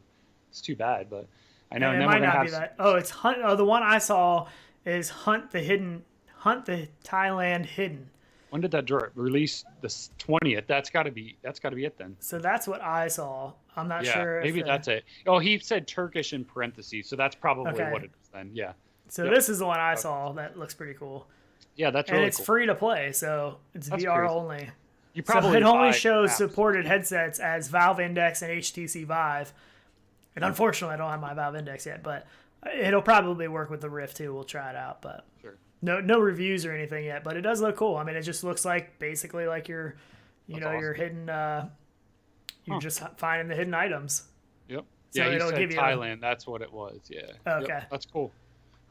It's too bad, but I know. And it might not be that. Oh, it's Hunt. Oh, the one I saw is Hunt the Thailand Hidden. When did that release? The 20th. That's got to be it then. So that's what I saw. I'm not sure. Maybe that's it. Oh, he said Turkish in parentheses, so that's probably what it is then. Yeah. So this is the one I saw. That looks pretty cool. Yeah, that's really cool. And it's free to play, so it's VR only. You probably it only shows supported headsets as Valve Index and HTC Vive. And unfortunately, I don't have my Valve Index yet, but it'll probably work with the Rift too. We'll try it out, but no reviews or anything yet. But it does look cool. I mean, it just looks like basically like you're hidden. You're just finding the hidden items. Yep. So yeah, it'll said give you Thailand. That's what it was. Yeah. Okay. Yep, that's cool.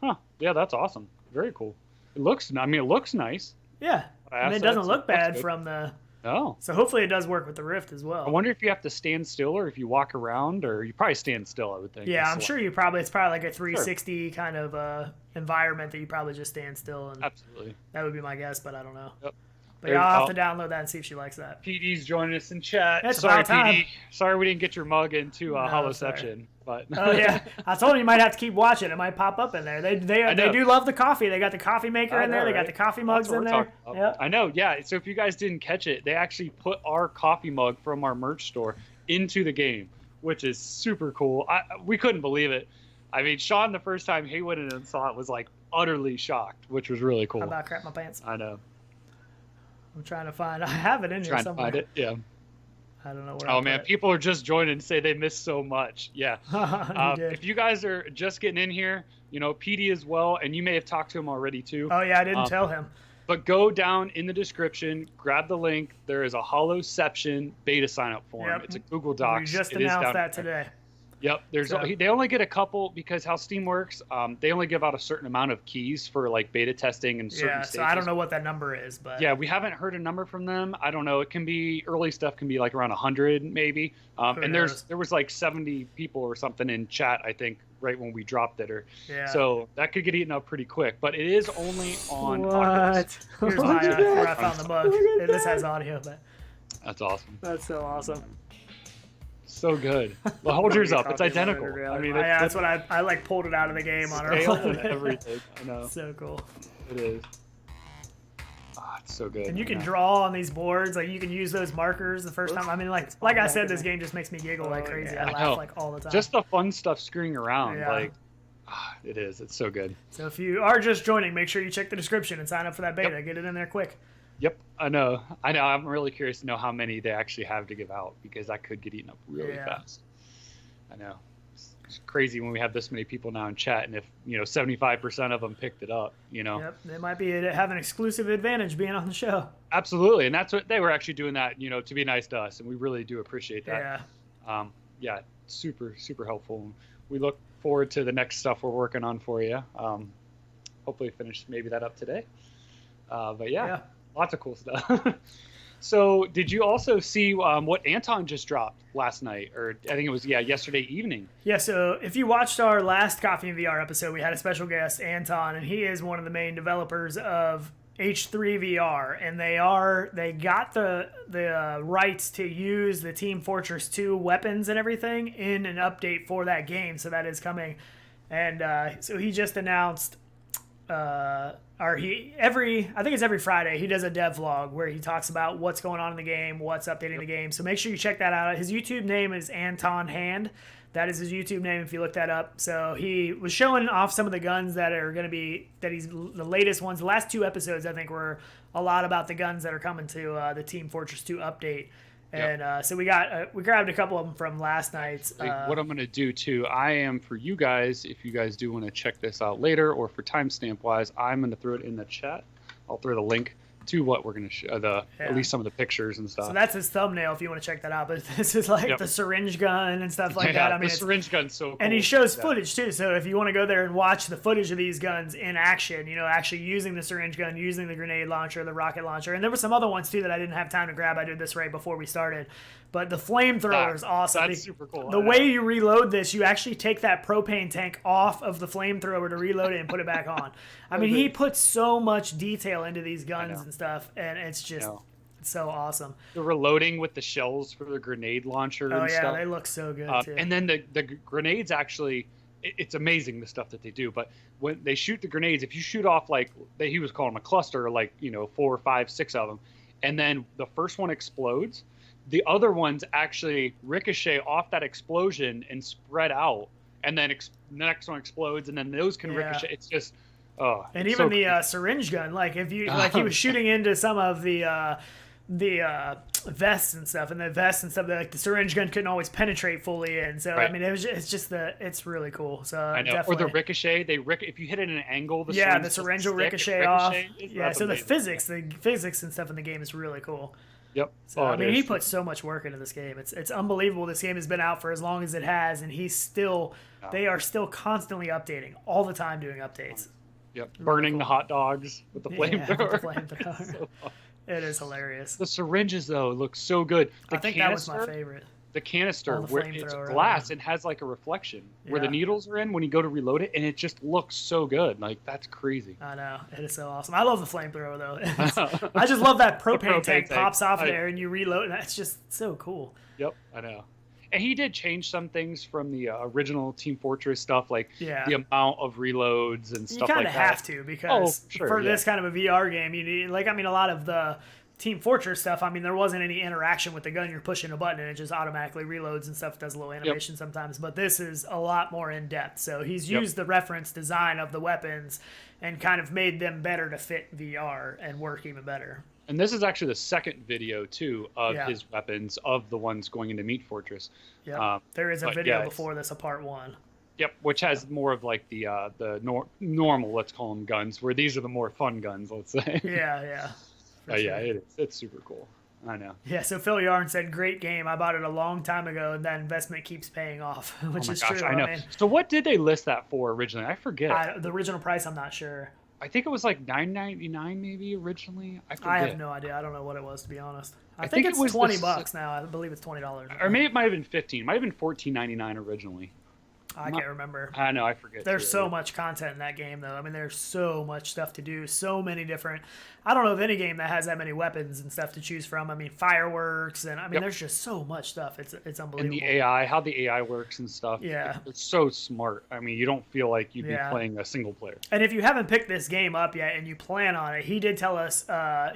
Huh? Yeah, that's awesome. Very cool. It looks nice. Yeah. And it doesn't look bad from the. No. So hopefully it does work with the Rift as well. I wonder if you have to stand still or if you walk around, or you probably stand still, I would think. Yeah, I'm sure it's probably like a 360 kind of environment that you probably just stand still. And absolutely. That would be my guess, but I don't know. Yep. But yeah, I'll have to download that and see if she likes that. PD's joining us in chat. It's sorry, PD. Sorry we didn't get your mug into Holoception. But oh yeah, I told you might have to keep watching. It might pop up in there. They do love the coffee. They got the coffee maker in there. They got the coffee mugs in there. Yep. I know. Yeah. So if you guys didn't catch it, they actually put our coffee mug from our merch store into the game, which is super cool. We couldn't believe it. I mean, Sean, the first time he went in and saw it, was like utterly shocked, which was really cool. I'm about to crap my pants. I know. I'm trying to find. I have it in here somewhere. Find it. Yeah. I don't know where. Oh man, people are just joining and say they missed so much. Yeah. If you guys are just getting in here, PD as well, and you may have talked to him already too. Oh yeah, I didn't tell him. But go down in the description, grab the link. There is a Holoception beta sign up form. Yep. It's a Google Docs. We just announced that today. Yep. They only get a couple because how Steam works. They only give out a certain amount of keys for like beta testing and certain stages. So I don't know what that number is, but yeah, we haven't heard a number from them. I don't know. It can be early stuff can be like around 100 maybe. And there was like 70 people or something in chat, I think, right when we dropped it, so that could get eaten up pretty quick. But it is only on Oculus. Here's where I found the bug. This has audio, but that's awesome. That's so awesome. So good. Well, hold yours up. It's identical. I mean, that's what I like pulled it out of the game on our and everything. I know. So cool. It is. It's so good. And you can draw on these boards. Like you can use those markers the first time. I mean, like I said, this game just makes me giggle like crazy. I laugh like all the time. Just the fun stuff screwing around. Like it is. It's so good. So if you are just joining, make sure you check the description and sign up for that beta. Get it in there quick. Yep, I know. I'm really curious to know how many they actually have to give out because that could get eaten up really fast. I know. It's crazy when we have this many people now in chat, and if 75% of them picked it up, Yep, they might have an exclusive advantage being on the show. Absolutely, and that's what they were actually doing that, to be nice to us, and we really do appreciate that. Yeah. Super super helpful. We look forward to the next stuff we're working on for you. Hopefully finish maybe that up today. But yeah. Lots of cool stuff. So did you also see what Anton just dropped last night? Or I think it was, yesterday evening. Yeah, so if you watched our last Coffee and VR episode, we had a special guest, Anton, and he is one of the main developers of H3VR. And they got the rights to use the Team Fortress 2 weapons and everything in an update for that game. So that is coming. And so he just announced... I think it's every Friday, he does a dev vlog where he talks about what's going on in the game, what's updating the game. So make sure you check that out. His YouTube name is Anton Hand. That is his YouTube name if you look that up. So he was showing off some of the guns that are going to be, the latest ones. The last 2 episodes, I think, were a lot about the guns that are coming to the Team Fortress 2 update. And so we grabbed a couple of them from last night's. What I'm going to do too, I am for you guys, if you guys do want to check this out later or for timestamp wise, I'm going to throw it in the chat. I'll throw the link to what we're going to show, at least some of the pictures and stuff. So that's his thumbnail if you want to check that out. But this is like the syringe gun and stuff like that. I mean, the syringe gun's so cool. And he shows footage too. So if you want to go there and watch the footage of these guns in action, actually using the syringe gun, using the grenade launcher, the rocket launcher, and there were some other ones too that I didn't have time to grab. I did this right before we started. But the flamethrower is awesome. That's super cool. The way you reload this, you actually take that propane tank off of the flamethrower to reload it and put it back on. I mean, he puts so much detail into these guns and stuff, and it's just it's so awesome. The reloading with the shells for the grenade launcher and stuff. They look so good too. And then the grenades actually, it's amazing the stuff that they do. But when they shoot the grenades, if you shoot off he was calling them a cluster, 4, 5, 6 of them, and then the first one explodes, the other ones actually ricochet off that explosion and spread out, and then the next one explodes, and then those can ricochet. It's just, and even the syringe gun, if you he was shooting into some of the vests and stuff, and the syringe gun couldn't always penetrate fully in. So I mean, it's really cool. So I know. Or the ricochet, if you hit it at an angle, the syringe will ricochet off. Yeah, so the physics and stuff in the game is really cool. Yep. So I mean, he puts so much work into this game. It's unbelievable. This game has been out for as long as it has, and they are still constantly updating all the time, doing updates. Yep. Burning the hot dogs with the flamethrower. So it is hilarious. The syringes though look so good. I think that was my favorite. The canister where it's glass and has a reflection where the needles are in when you go to reload it, and it just looks so good. That's crazy. I know, it is so awesome. I love the flamethrower though. I just love that propane tank pops off there and you reload, and that's just so cool. Yep, I know. And he did change some things from the original Team Fortress stuff, the amount of reloads and stuff like that. You kind of have to because for this kind of a VR game, you need a lot of the Team Fortress stuff, I mean, there wasn't any interaction with the gun. You're pushing a button and it just automatically reloads and stuff. It does a little animation sometimes, but this is a lot more in depth. So he's used the reference design of the weapons and kind of made them better to fit VR and work even better. And this is actually the second video too of his weapons of the ones going into Meat Fortress. Yep. There is a video before this, a part 1. Yep, which has more of the normal, let's call them guns, where these are the more fun guns, let's say. Yeah. Yeah, it's super cool. I know. Yeah, so Phil Yarn said, great game. I bought it a long time ago, and that investment keeps paying off, which is true. I know. So what did they list that for originally? I forget. The original price, I'm not sure. I think it was like $9.99 maybe originally. I forget. I have no idea. I don't know what it was, to be honest. I think think it it's was $20 now. I believe it's $20. Or maybe it might have been 15. It might have been $14.99 originally. I can't remember. I know, I forget. There's so much content in that game, though. I mean, there's so much stuff to do. So many different. I don't know of any game that has that many weapons and stuff to choose from. I mean, fireworks, and I mean, there's just so much stuff. It's unbelievable. And the AI, how the AI works and stuff. Yeah, it's so smart. I mean, you don't feel like you'd be playing a single player. And if you haven't picked this game up yet and you plan on it, he did tell us.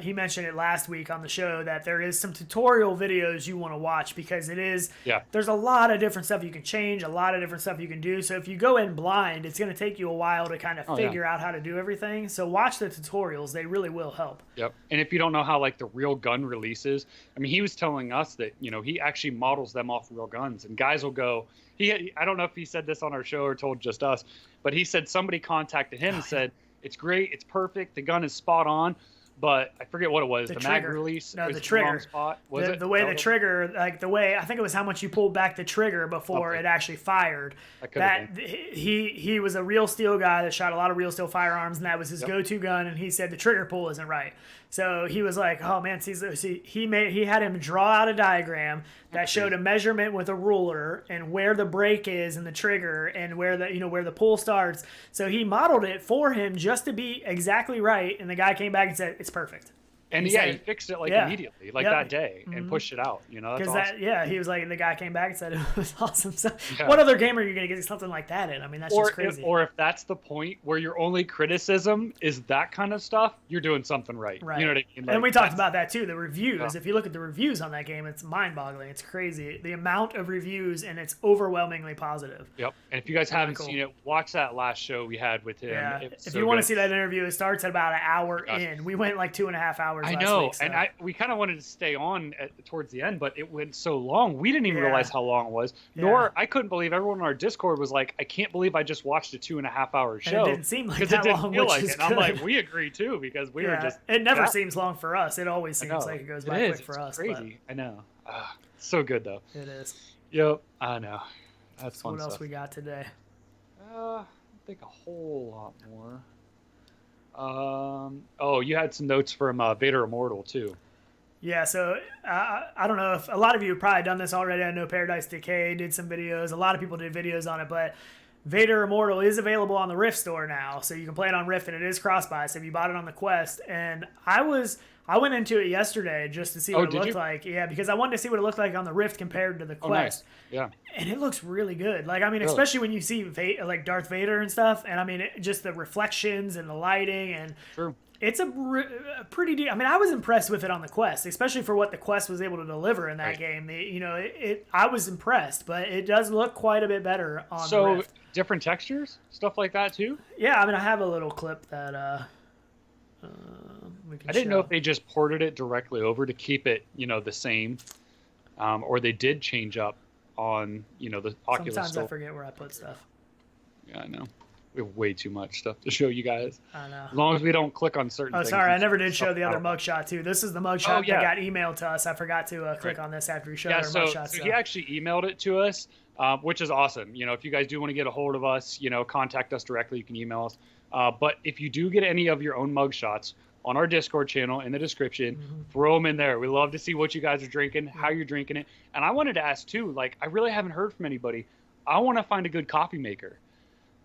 He mentioned it last week on the show that there is some tutorial videos you want to watch because it is. Yeah. There's a lot of different stuff you can change, a lot of different stuff you can do. So if you go in blind, it's going to take you a while to kind of figure out how to do everything. So watch the tutorials; they really will help. Yep. And if you don't know how like the real gun releases, I mean, he was telling us that, you know, he actually models them off real guns, and guys will go, I don't know if he said this on our show or told just us, but he said somebody contacted him and said, it's great. It's perfect. The gun is spot on. But I forget what it was. The mag release. No, the trigger. Spot. Was it? The way the trigger, like the way, I think it was how much you pulled back the trigger before it actually fired. He was a real steel guy that shot a lot of real steel firearms, and that was his go-to gun. And he said the trigger pull isn't right. So he was like, oh man, he had him draw out a diagram that showed a measurement with a ruler and where the break is in the trigger and where the pull starts. So he modeled it for him just to be exactly right. And the guy came back and said, it's perfect. And he fixed it immediately, that day, and pushed it out. You know, that's awesome. He was like, the guy came back and said it was awesome. So what other game are you going to get something like that in? I mean, that's just crazy. Or if that's the point where your only criticism is that kind of stuff, you're doing something right. Right. You know what I mean? And we talked about that too. The reviews. Yeah. If you look at the reviews on that game, it's mind-boggling. It's crazy. The amount of reviews, and it's overwhelmingly positive. Yep. And if you guys haven't seen it, watch that last show we had with him. Yeah. If you want to see that interview, it starts at about an hour in. We went like 2.5 hours. I know, week, so. And we kind of wanted to stay on towards the end, but it went so long. We didn't even realize how long it was. Nor I couldn't believe everyone on our Discord was like, I can't believe I just watched a 2.5 hour show. And it didn't seem like that long, which is good. I'm like, we agree too, because we were just. It never seems long for us. It always seems like it goes by quick for us. Crazy. But... I know. So good though. It is. Yep. I know. That's fun What else stuff. we got today? I think a whole lot more. You had some notes from Vader Immortal too. Yeah, so I don't know if a lot of you have probably done this already. I know Paradise Decay did some videos. A lot of people did videos on it, but Vader Immortal is available on the Rift store now, so you can play it on Rift, and it is cross-buy. So if you bought it on the Quest, and I went into it yesterday just to see what it looked like. Yeah, because I wanted to see what it looked like on the Rift compared to the Quest. Oh, nice. Yeah. And it looks really good. Like, I mean, especially when you see like Darth Vader and stuff, and I mean, just the reflections and the lighting and. True. It's a pretty. I mean, I was impressed with it on the Quest, especially for what the Quest was able to deliver in that game. I was impressed, but it does look quite a bit better on the Rift. So different textures, stuff like that too. Yeah, I mean, I have a little clip that we can. I didn't know if they just ported it directly over to keep it, the same, or they did change up on, the Oculus. Sometimes I forget where I put stuff. Yeah, I know. We have way too much stuff to show you guys. I know. As long as we don't click on certain things. Oh, sorry. I never did show the other mugshot, too. This is the mugshot that got emailed to us. I forgot to click on this after we showed our mugshot. So he actually emailed it to us, which is awesome. If you guys do want to get a hold of us, contact us directly. You can email us. But if you do get any of your own mugshots on our Discord channel in the description, throw them in there. We love to see what you guys are drinking, how you're drinking it. And I wanted to ask, too, like, I really haven't heard from anybody. I want to find a good coffee maker.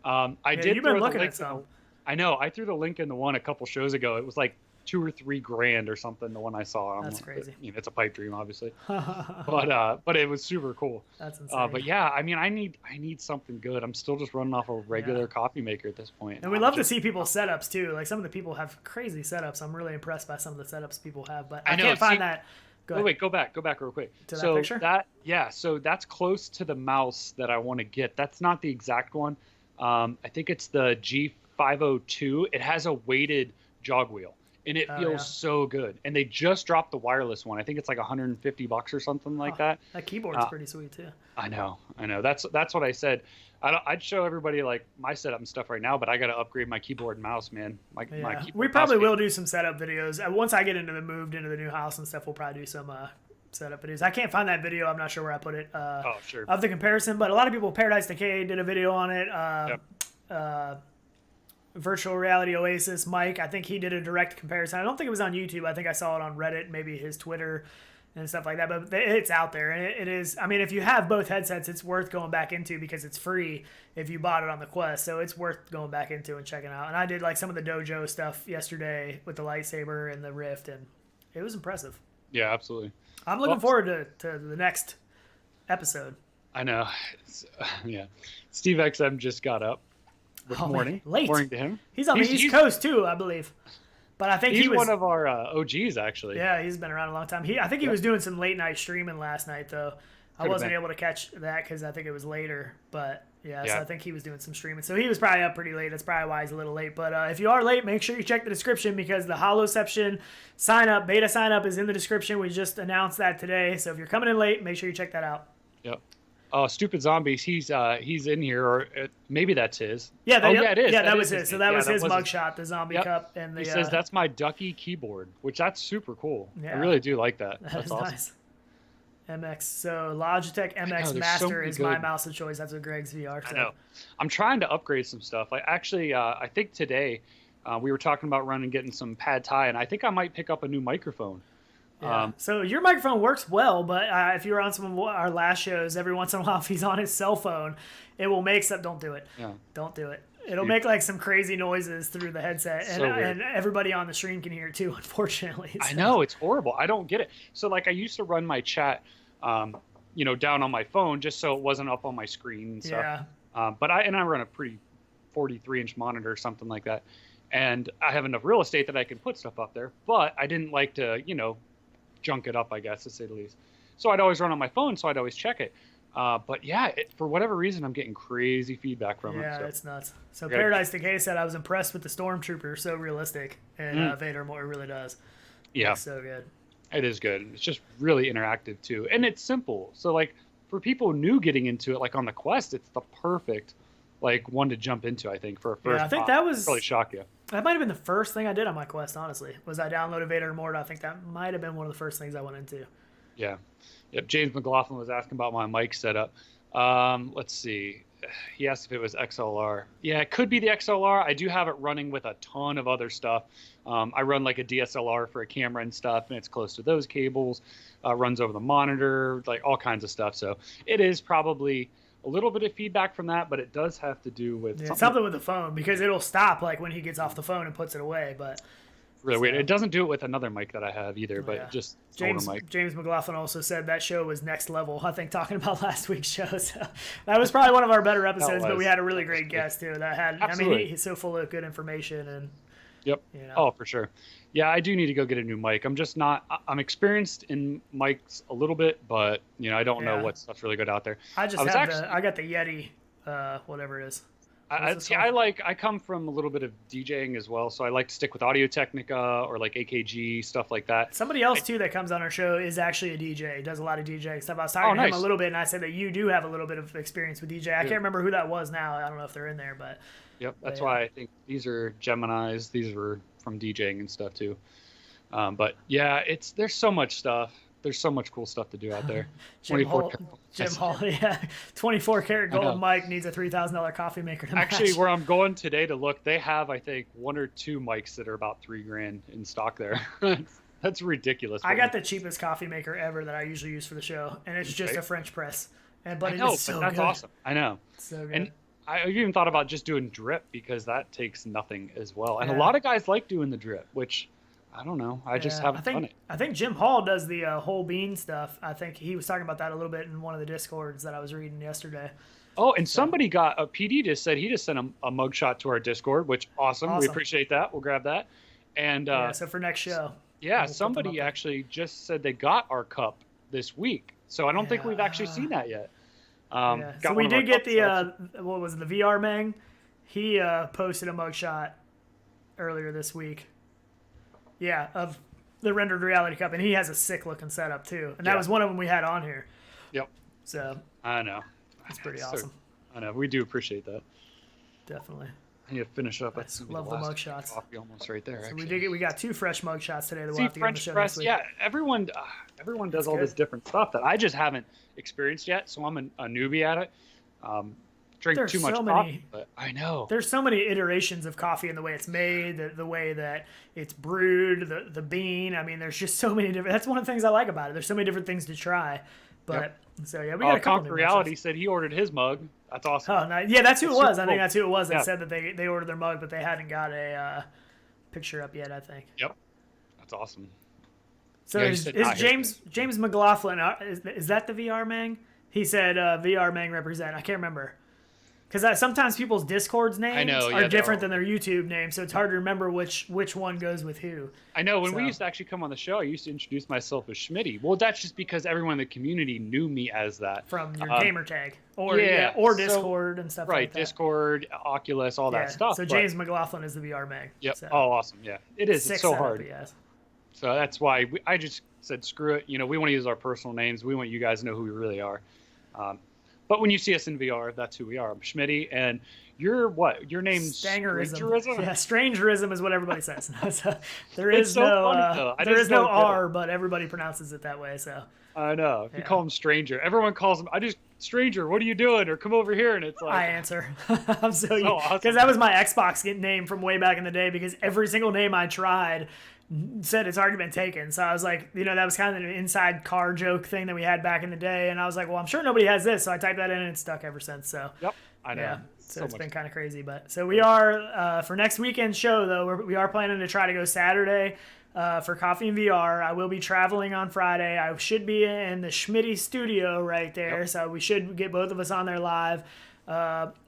You've been looking at some. I know. I threw the link in the one a couple shows ago. It was like $2,000 or $3,000 or something. The one I saw. That's crazy. It's a pipe dream, obviously. but it was super cool. That's insane. But yeah, I mean, I need something good. I'm still just running off a regular coffee maker at this point. And we love to see people's setups too. Like some of the people have crazy setups. I'm really impressed by some of the setups people have. But I can't find that. Go back real quick. To that picture? So that's close to the mouse that I want to get. That's not the exact one. I think it's the G502. It has a weighted jog wheel, and it feels so good. And they just dropped the wireless one. I think it's like $150 or something like that. That keyboard's pretty sweet too. I know. That's what I said. I'd show everybody like my setup and stuff right now, but I got to upgrade my keyboard and mouse, man. My keyboard we probably will do some setup videos once I get moved into the new house and stuff. We'll probably do some setup videos. I can't find that video. I'm not sure where I put it. Sure. Of the comparison, but a lot of people, Paradise Decay did a video on it. Virtual Reality Oasis, Mike, I think he did a direct comparison. I don't think it was on YouTube. I think I saw it on Reddit, maybe his Twitter and stuff like that. But it's out there, and it is. I mean, if you have both headsets, it's worth going back into because it's free if you bought it on the Quest. So it's worth going back into and checking out. And I did like some of the dojo stuff yesterday with the lightsaber and the Rift, and it was impressive. Yeah, absolutely. I'm looking forward to the next episode. I know. Yeah. Steve XM just got up. Good morning. Man, late. Morning to him. He's on the East Coast too, I believe. But I think he's he was one of our OGs, actually. Yeah, he's been around a long time. I think he was doing some late night streaming last night, though. I wasn't able to catch that because I think it was later. But yeah, so I think he was doing some streaming. So he was probably up pretty late. That's probably why he's a little late. But if you are late, make sure you check the description because the Holoception beta sign up is in the description. We just announced that today. So if you're coming in late, make sure you check that out. Yep. Oh, Stupid Zombies, he's in here, or maybe that's his. Yeah, it is. Yeah, that was his. So that was his mugshot, the zombie cup. And he says, that's my Ducky keyboard, which that's super cool. Yeah. I really do like that. That's awesome. Nice. MX. So Logitech MX Master is my mouse of choice. That's what Greg's VR said. I know. I'm trying to upgrade some stuff. I think today we were talking about getting some pad thai, and I think I might pick up a new microphone. Yeah. So your microphone works well, but if you were on some of our last shows, every once in a while, if he's on his cell phone, it will make some. Don't do it. Yeah. Don't do it. It'll make like some crazy noises through the headset, and everybody on the stream can hear it too. Unfortunately, I know it's horrible. I don't get it. So like I used to run my chat, down on my phone just so it wasn't up on my screen and stuff. Yeah. But I run a pretty 43-inch monitor or something like that, and I have enough real estate that I can put stuff up there. But I didn't like to, junk it up, I guess, to say the least. So I'd always run on my phone, so I'd always check it. But yeah, for whatever reason, I'm getting crazy feedback from it. Yeah, it's nuts. So Paradise Decay said, I was impressed with the Stormtrooper, so realistic. And Vader Immortal really does. Yeah. It's so good. It is good. It's just really interactive, too. And it's simple. So, like, for people new getting into it, like on the Quest, it's the perfect, one to jump into, I think, for a first. Yeah, I think that was... really shock you. That might have been the first thing I did on my Quest, honestly, was I downloaded Vader Immortal. I think that might have been one of the first things I went into. Yeah. Yep. James McLaughlin was asking about my mic setup. Let's see. He asked if it was XLR. Yeah, it could be the XLR. I do have it running with a ton of other stuff. I run like a DSLR for a camera and stuff, and it's close to those cables. Runs over the monitor, like all kinds of stuff. So it is probably a little bit of feedback from that, but it does have to do with something with the phone, because it'll stop like when he gets off the phone and puts it away. But really weird. It doesn't do it with another mic that I have either, but just James McLaughlin also said that show was next level. I think talking about last week's show. So that was probably one of our better episodes, but we had a really great guest too. That had, absolutely. I mean, he's so full of good information and. Yep. Oh, for sure. Yeah, I do need to go get a new mic. I'm just not. I'm experienced in mics a little bit, but I don't know what stuff's really good out there. I got the Yeti, whatever it is. I come from a little bit of DJing as well, so I like to stick with Audio Technica or like AKG, stuff like that. Somebody else too that comes on our show is actually a DJ. He does a lot of DJ stuff. I was talking to him a little bit, and I said that you do have a little bit of experience with DJ. I can't remember who that was now. I don't know if they're in there, but. Yep, that's why I think these are Geminis. These were from DJing and stuff too. But yeah, there's so much stuff. There's so much cool stuff to do out there. Jim Hall, 24 karat gold mic needs a $3,000 coffee maker to match. Actually, where I'm going today to look, they have, I think, one or two mics that are about $3,000 in stock there. That's ridiculous. I got the cheapest coffee maker ever that I usually use for the show, and it's just a French press. But it's so that's good. Awesome. I know. So good. And I even thought about just doing drip because that takes nothing as well. And a lot of guys like doing the drip, which I don't know. I just haven't done it. I think Jim Hall does the whole bean stuff. I think he was talking about that a little bit in one of the Discords that I was reading yesterday. Oh, and somebody got a PD just said he just sent a mugshot to our Discord, which awesome. We appreciate that. We'll grab that. And so for next show. Yeah, somebody actually just said they got our cup this week. So I don't think we've actually seen that yet. So we did get the what was it, the VR Mang? He posted a mugshot earlier this week. Yeah, of the Rendered Reality Cup, and he has a sick looking setup too. And that was one of them we had on here. Yep. So I know. It's pretty awesome. I know. We do appreciate that. Definitely. I need to finish up. I love the mug shots. Coffee almost right there. So we got 2 fresh mug shots today that we'll have to get on the French show press. next week. Yeah, everyone does all this different stuff that I just haven't experienced yet. So I'm a newbie at it. Drink There's too much so coffee, many, but I know there's so many iterations of coffee and the way it's made, the way that it's brewed, the bean. I mean, there's just so many different. That's one of the things I like about it. There's so many different things to try. But so yeah, we got a couple. Conquer Reality said he ordered his mug. That's awesome. Oh, nice. Yeah, that's who it was. I think cool. that's who it was that Yeah. said that they ordered their mug, but they hadn't got a picture up yet. I think. Yep, that's awesome. So Yeah, he is said not James McLaughlin? Is that the VR Mang? He said VR Mang represent. I can't remember. Because sometimes people's Discord's names are different than their YouTube names, so it's hard to remember which one goes with who. I know. When we used to actually come on the show, I used to introduce myself as Schmitty. Well, that's just because everyone in the community knew me as that. From your gamer tag. Or Discord and stuff like that. Right, Discord, Oculus, all that stuff. So James McLaughlin is the VR Mag. Yep. So. Oh, awesome. Yeah. It is. It's so hard. Yes. So that's why I just said, screw it. We want to use our personal names. We want you guys to know who we really are. But when you see us in VR, that's who we are. I'm Schmitty, and you're what? Your name's Strangerism? Yeah, Strangerism is what everybody says. So there It's is so no funny, though. there is no R, but everybody pronounces it that way. So I know. If you call him Stranger, everyone calls him. Stranger. What are you doing? Or come over here, and it's like I answer. I'm so awesome. Because that was my Xbox name from way back in the day. Because every single name I tried said it's already been taken. So I was like, that was kind of an inside car joke thing that we had back in the day. And I was like, well, I'm sure nobody has this. So I typed that in and it's stuck ever since. So yep, I know. Yeah, so it's been kind of crazy. But so we are for next weekend's show though. We are planning to try to go Saturday for Coffee and VR. I will be traveling on Friday. I should be in the Schmitty studio right there. Yep. So we should get both of us on there live.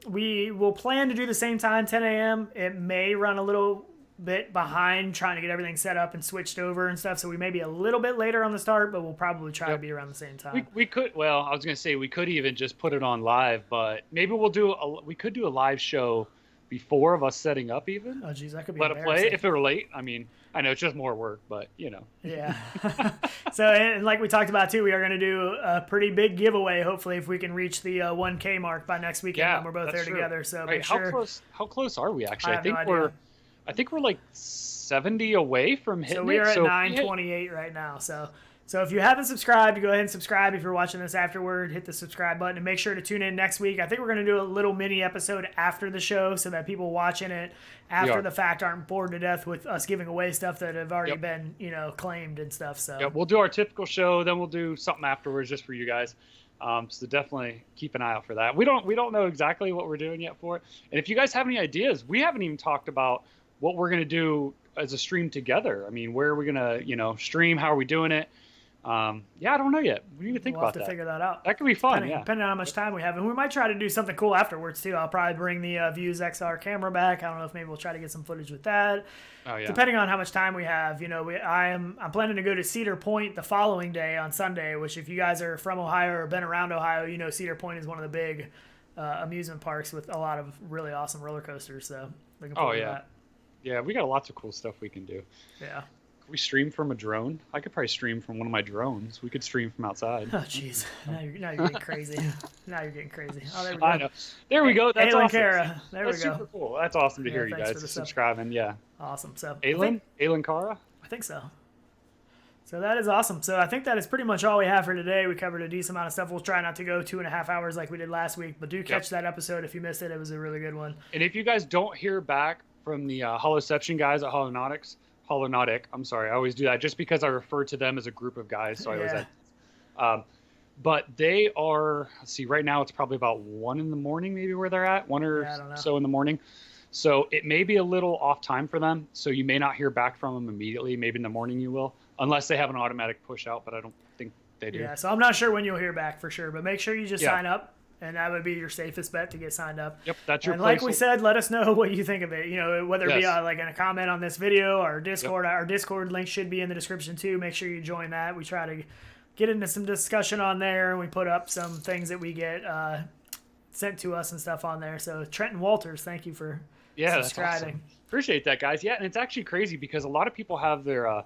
We will plan to do the same time, 10 a.m. It may run a little bit behind trying to get everything set up and switched over and stuff, so we may be a little bit later on the start, but we'll probably try to be around the same time. We could, well, I was gonna say we could even just put it on live, but maybe we could do a live show before of us setting up even. Oh geez, that could be let it play if it were late. I mean, I know it's just more work, but yeah. So and like we talked about too, we are going to do a pretty big giveaway hopefully if we can reach the 1K mark by next weekend when we're both there together. So right. How close are we actually? I think we're like 70 away from hitting it. So we are at 928 right now. So if you haven't subscribed, go ahead and subscribe. If you're watching this afterward, hit the subscribe button and make sure to tune in next week. I think we're going to do a little mini episode after the show so that people watching it after the fact aren't bored to death with us giving away stuff that have already been, claimed and stuff. So yeah, we'll do our typical show, then we'll do something afterwards just for you guys. So definitely keep an eye out for that. We don't know exactly what we're doing yet for it. And if you guys have any ideas, we haven't even talked about what we're going to do as a stream together. I mean, where are we going to, stream? How are we doing it? I don't know yet. We need to think about that. We'll have to figure that out. That could be fun, depending on how much time we have. And we might try to do something cool afterwards, too. I'll probably bring the Views XR camera back. I don't know if maybe we'll try to get some footage with that. Oh, yeah. Depending on how much time we have. I'm planning to go to Cedar Point the following day on Sunday, which if you guys are from Ohio or been around Ohio, Cedar Point is one of the big amusement parks with a lot of really awesome roller coasters. So looking forward to that. Yeah, we got lots of cool stuff we can do. Yeah. Can we stream from a drone? I could probably stream from one of my drones. We could stream from outside. Oh, jeez. Now you're getting crazy. Now you're getting crazy. Oh, there we go. I know. There we go. That's awesome. Kara. There we go. That's super cool. That's awesome to hear you guys subscribing. Yeah. Awesome. So Aylin Kara? I think so. So that is awesome. So I think that is pretty much all we have for today. We covered a decent amount of stuff. We'll try not to go 2.5 hours like we did last week, but do catch that episode if you missed it. It was a really good one. And if you guys don't hear back from the Holoception guys at Holonautic, I'm sorry, I always do that just because I refer to them as a group of guys, so I always but they are, let's see, right now it's probably about 1 in the morning maybe where they're at, 1 or so in the morning. So it may be a little off time for them, so you may not hear back from them immediately. Maybe in the morning you will, unless they have an automatic push out, but I don't think they do. Yeah, so I'm not sure when you'll hear back for sure, but make sure you just sign up. And that would be your safest bet to get signed up. Yep, that's your. And like we said, let us know what you think of it. Whether it be like in a comment on this video or Discord. Our Discord link should be in the description too. Make sure you join that. We try to get into some discussion on there, and we put up some things that we get sent to us and stuff on there. So Trenton Walters, thank you for subscribing. That's awesome. Appreciate that, guys. Yeah, and it's actually crazy because a lot of people have their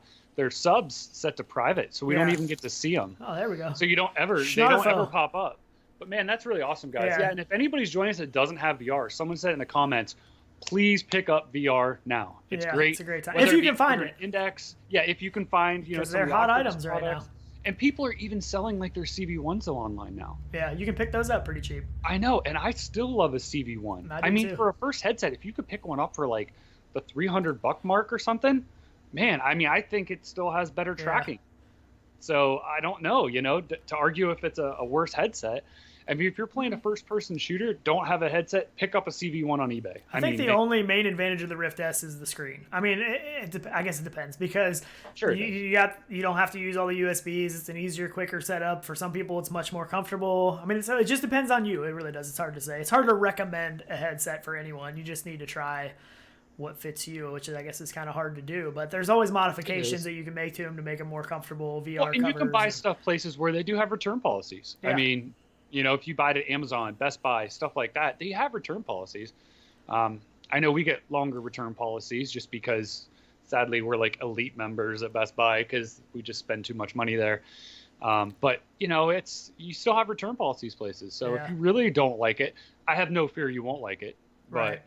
subs set to private, so we don't even get to see them. Oh, there we go. So they don't ever pop up. But man, that's really awesome, guys. Yeah. Yeah, and if anybody's joining us that doesn't have VR, someone said in the comments, please pick up VR now. It's great. It's a great time. Whether If you it be can find through it. an Index. Yeah, if you can find, Because some they're of the hot Oculus items right now. products. And people are even selling like their CV1s online now. Yeah, you can pick those up pretty cheap. I know, and I still love a CV1. I do too. For a first headset, if you could pick one up for like the $300 mark or something, man, I think it still has better tracking. So I don't know, to argue if it's a worse headset. If you're playing a first-person shooter, don't have a headset, pick up a CV1 on eBay. I think the only main advantage of the Rift S is the screen. I guess it depends because you don't have to use all the USBs. It's an easier, quicker setup. For some people, it's much more comfortable. So it just depends on you. It really does. It's hard to say. It's hard to recommend a headset for anyone. You just need to try what fits you, which I guess is kind of hard to do. But there's always modifications that you can make to them to make them more comfortable. VR and you can buy covers. stuff places where they do have return policies. Yeah. If you buy it at Amazon, Best Buy, stuff like that, they have return policies. I know we get longer return policies just because, sadly, we're like elite members at Best Buy because we just spend too much money there. But you still have return policies places. So if you really don't like it, I have no fear you won't like it. Right.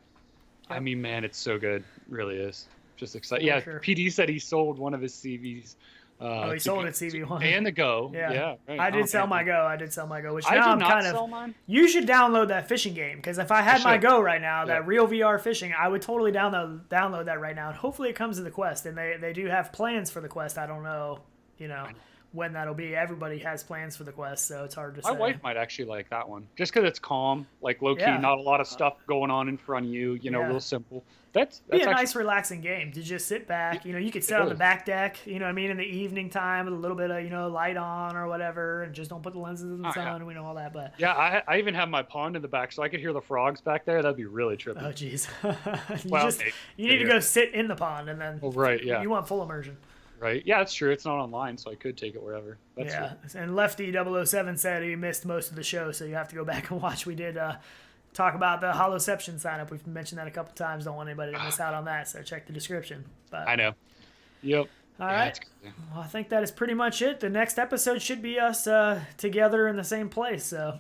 But man, it's so good. It really is. Just excited. For Yeah, sure. PD said he sold one of his CVs. He sold it CV1 and the Go. Yeah, right. I did sell my Go. Which now I I'm did not kind of. sell mine. You should download that fishing game because if I had my Go right now, that real VR fishing, I would totally download that right now. And hopefully it comes to the Quest, and they do have plans for the Quest. I don't know, when that'll be. Everybody has plans for the Quest, so it's hard to say. My wife might actually like that one just because it's calm, like low key, Yeah. not a lot of stuff going on in front of you. Real simple. That's Be a actually nice, relaxing game to just sit back. You could sit on the back deck. In the evening time with a little bit of light on or whatever, and just don't put the lenses in the sun. We know all that, but yeah, I even have my pond in the back, so I could hear the frogs back there. That'd be really trippy. oh jeez, you maybe. need to go sit in the pond and then. Oh, right, yeah. You want full immersion. Right. Yeah, that's true. It's not online, so I could take it wherever. That's Yeah, true. and Lefty 007 said he missed most of the show, so you have to go back and watch. We did talk about the Holoception sign-up. We've mentioned that a couple times. Don't want anybody to miss out on that, so check the description. But I know. Yep. All right. Well, I think that is pretty much it. The next episode should be us together in the same place. So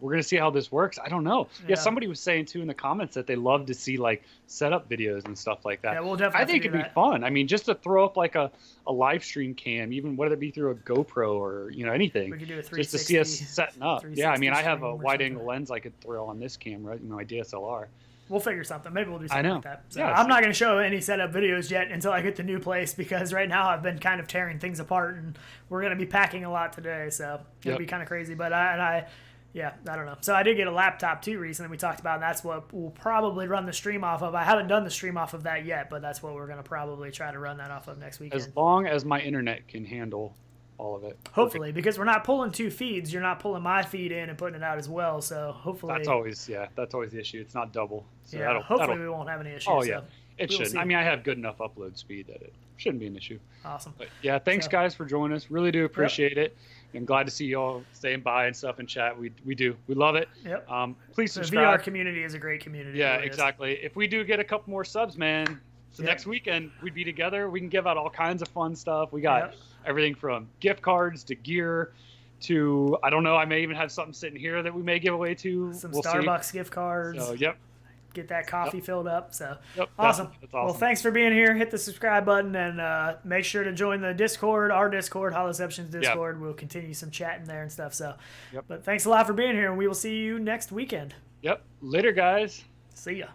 we're gonna see how this works. I don't know. Yeah. Yeah, somebody was saying too in the comments that they love to see like setup videos and stuff like that. Yeah, we'll definitely I think do it'd be that. fun. Just to throw up like a live stream cam, even whether it be through a GoPro or anything. We could do a just to see us 360 setting up. Yeah, I 360 have a stream or wide something. angle lens I could throw on this camera, my DSLR. We'll figure something. Maybe we'll do something know. like that. So Yeah, I'm not going to show any setup videos yet until I get the new place because right now I've been kind of tearing things apart and we're going to be packing a lot today. So it'll be kind of crazy. But I don't know. So I did get a laptop too recently. We talked about, and that's what we'll probably run the stream off of. I haven't done the stream off of that yet, but that's what we're going to probably try to run that off of next weekend. As long as my internet can handle all of it. Hopefully, because we're not pulling two feeds. You're not pulling my feed in and putting it out as well. So hopefully. That's always the issue. It's not double. So yeah, hopefully we won't have any issues. Oh, so yeah. It we'll shouldn't. see. I have good enough upload speed that it shouldn't be an issue. Awesome. But yeah, thanks guys for joining us. Really do appreciate it. I'm glad to see you all staying by and stuff and chat. We do. We love it. Yep. Please The subscribe. VR community is a great community. Yeah, It really is. exactly. If we do get a couple more subs, man, so next weekend we'd be together. We can give out all kinds of fun stuff. We got everything from gift cards to gear to, I don't know, I may even have something sitting here that we may give away to. Some We'll Starbucks see. gift cards. So, yep. Get that coffee filled up. So Awesome. That's Well, awesome. thanks for being here. Hit the subscribe button and make sure to join the Discord, our Discord, Holoception's Discord. We'll continue some chatting there and stuff. So, but thanks a lot for being here, and we will see you next weekend. Yep. Later, guys. See ya.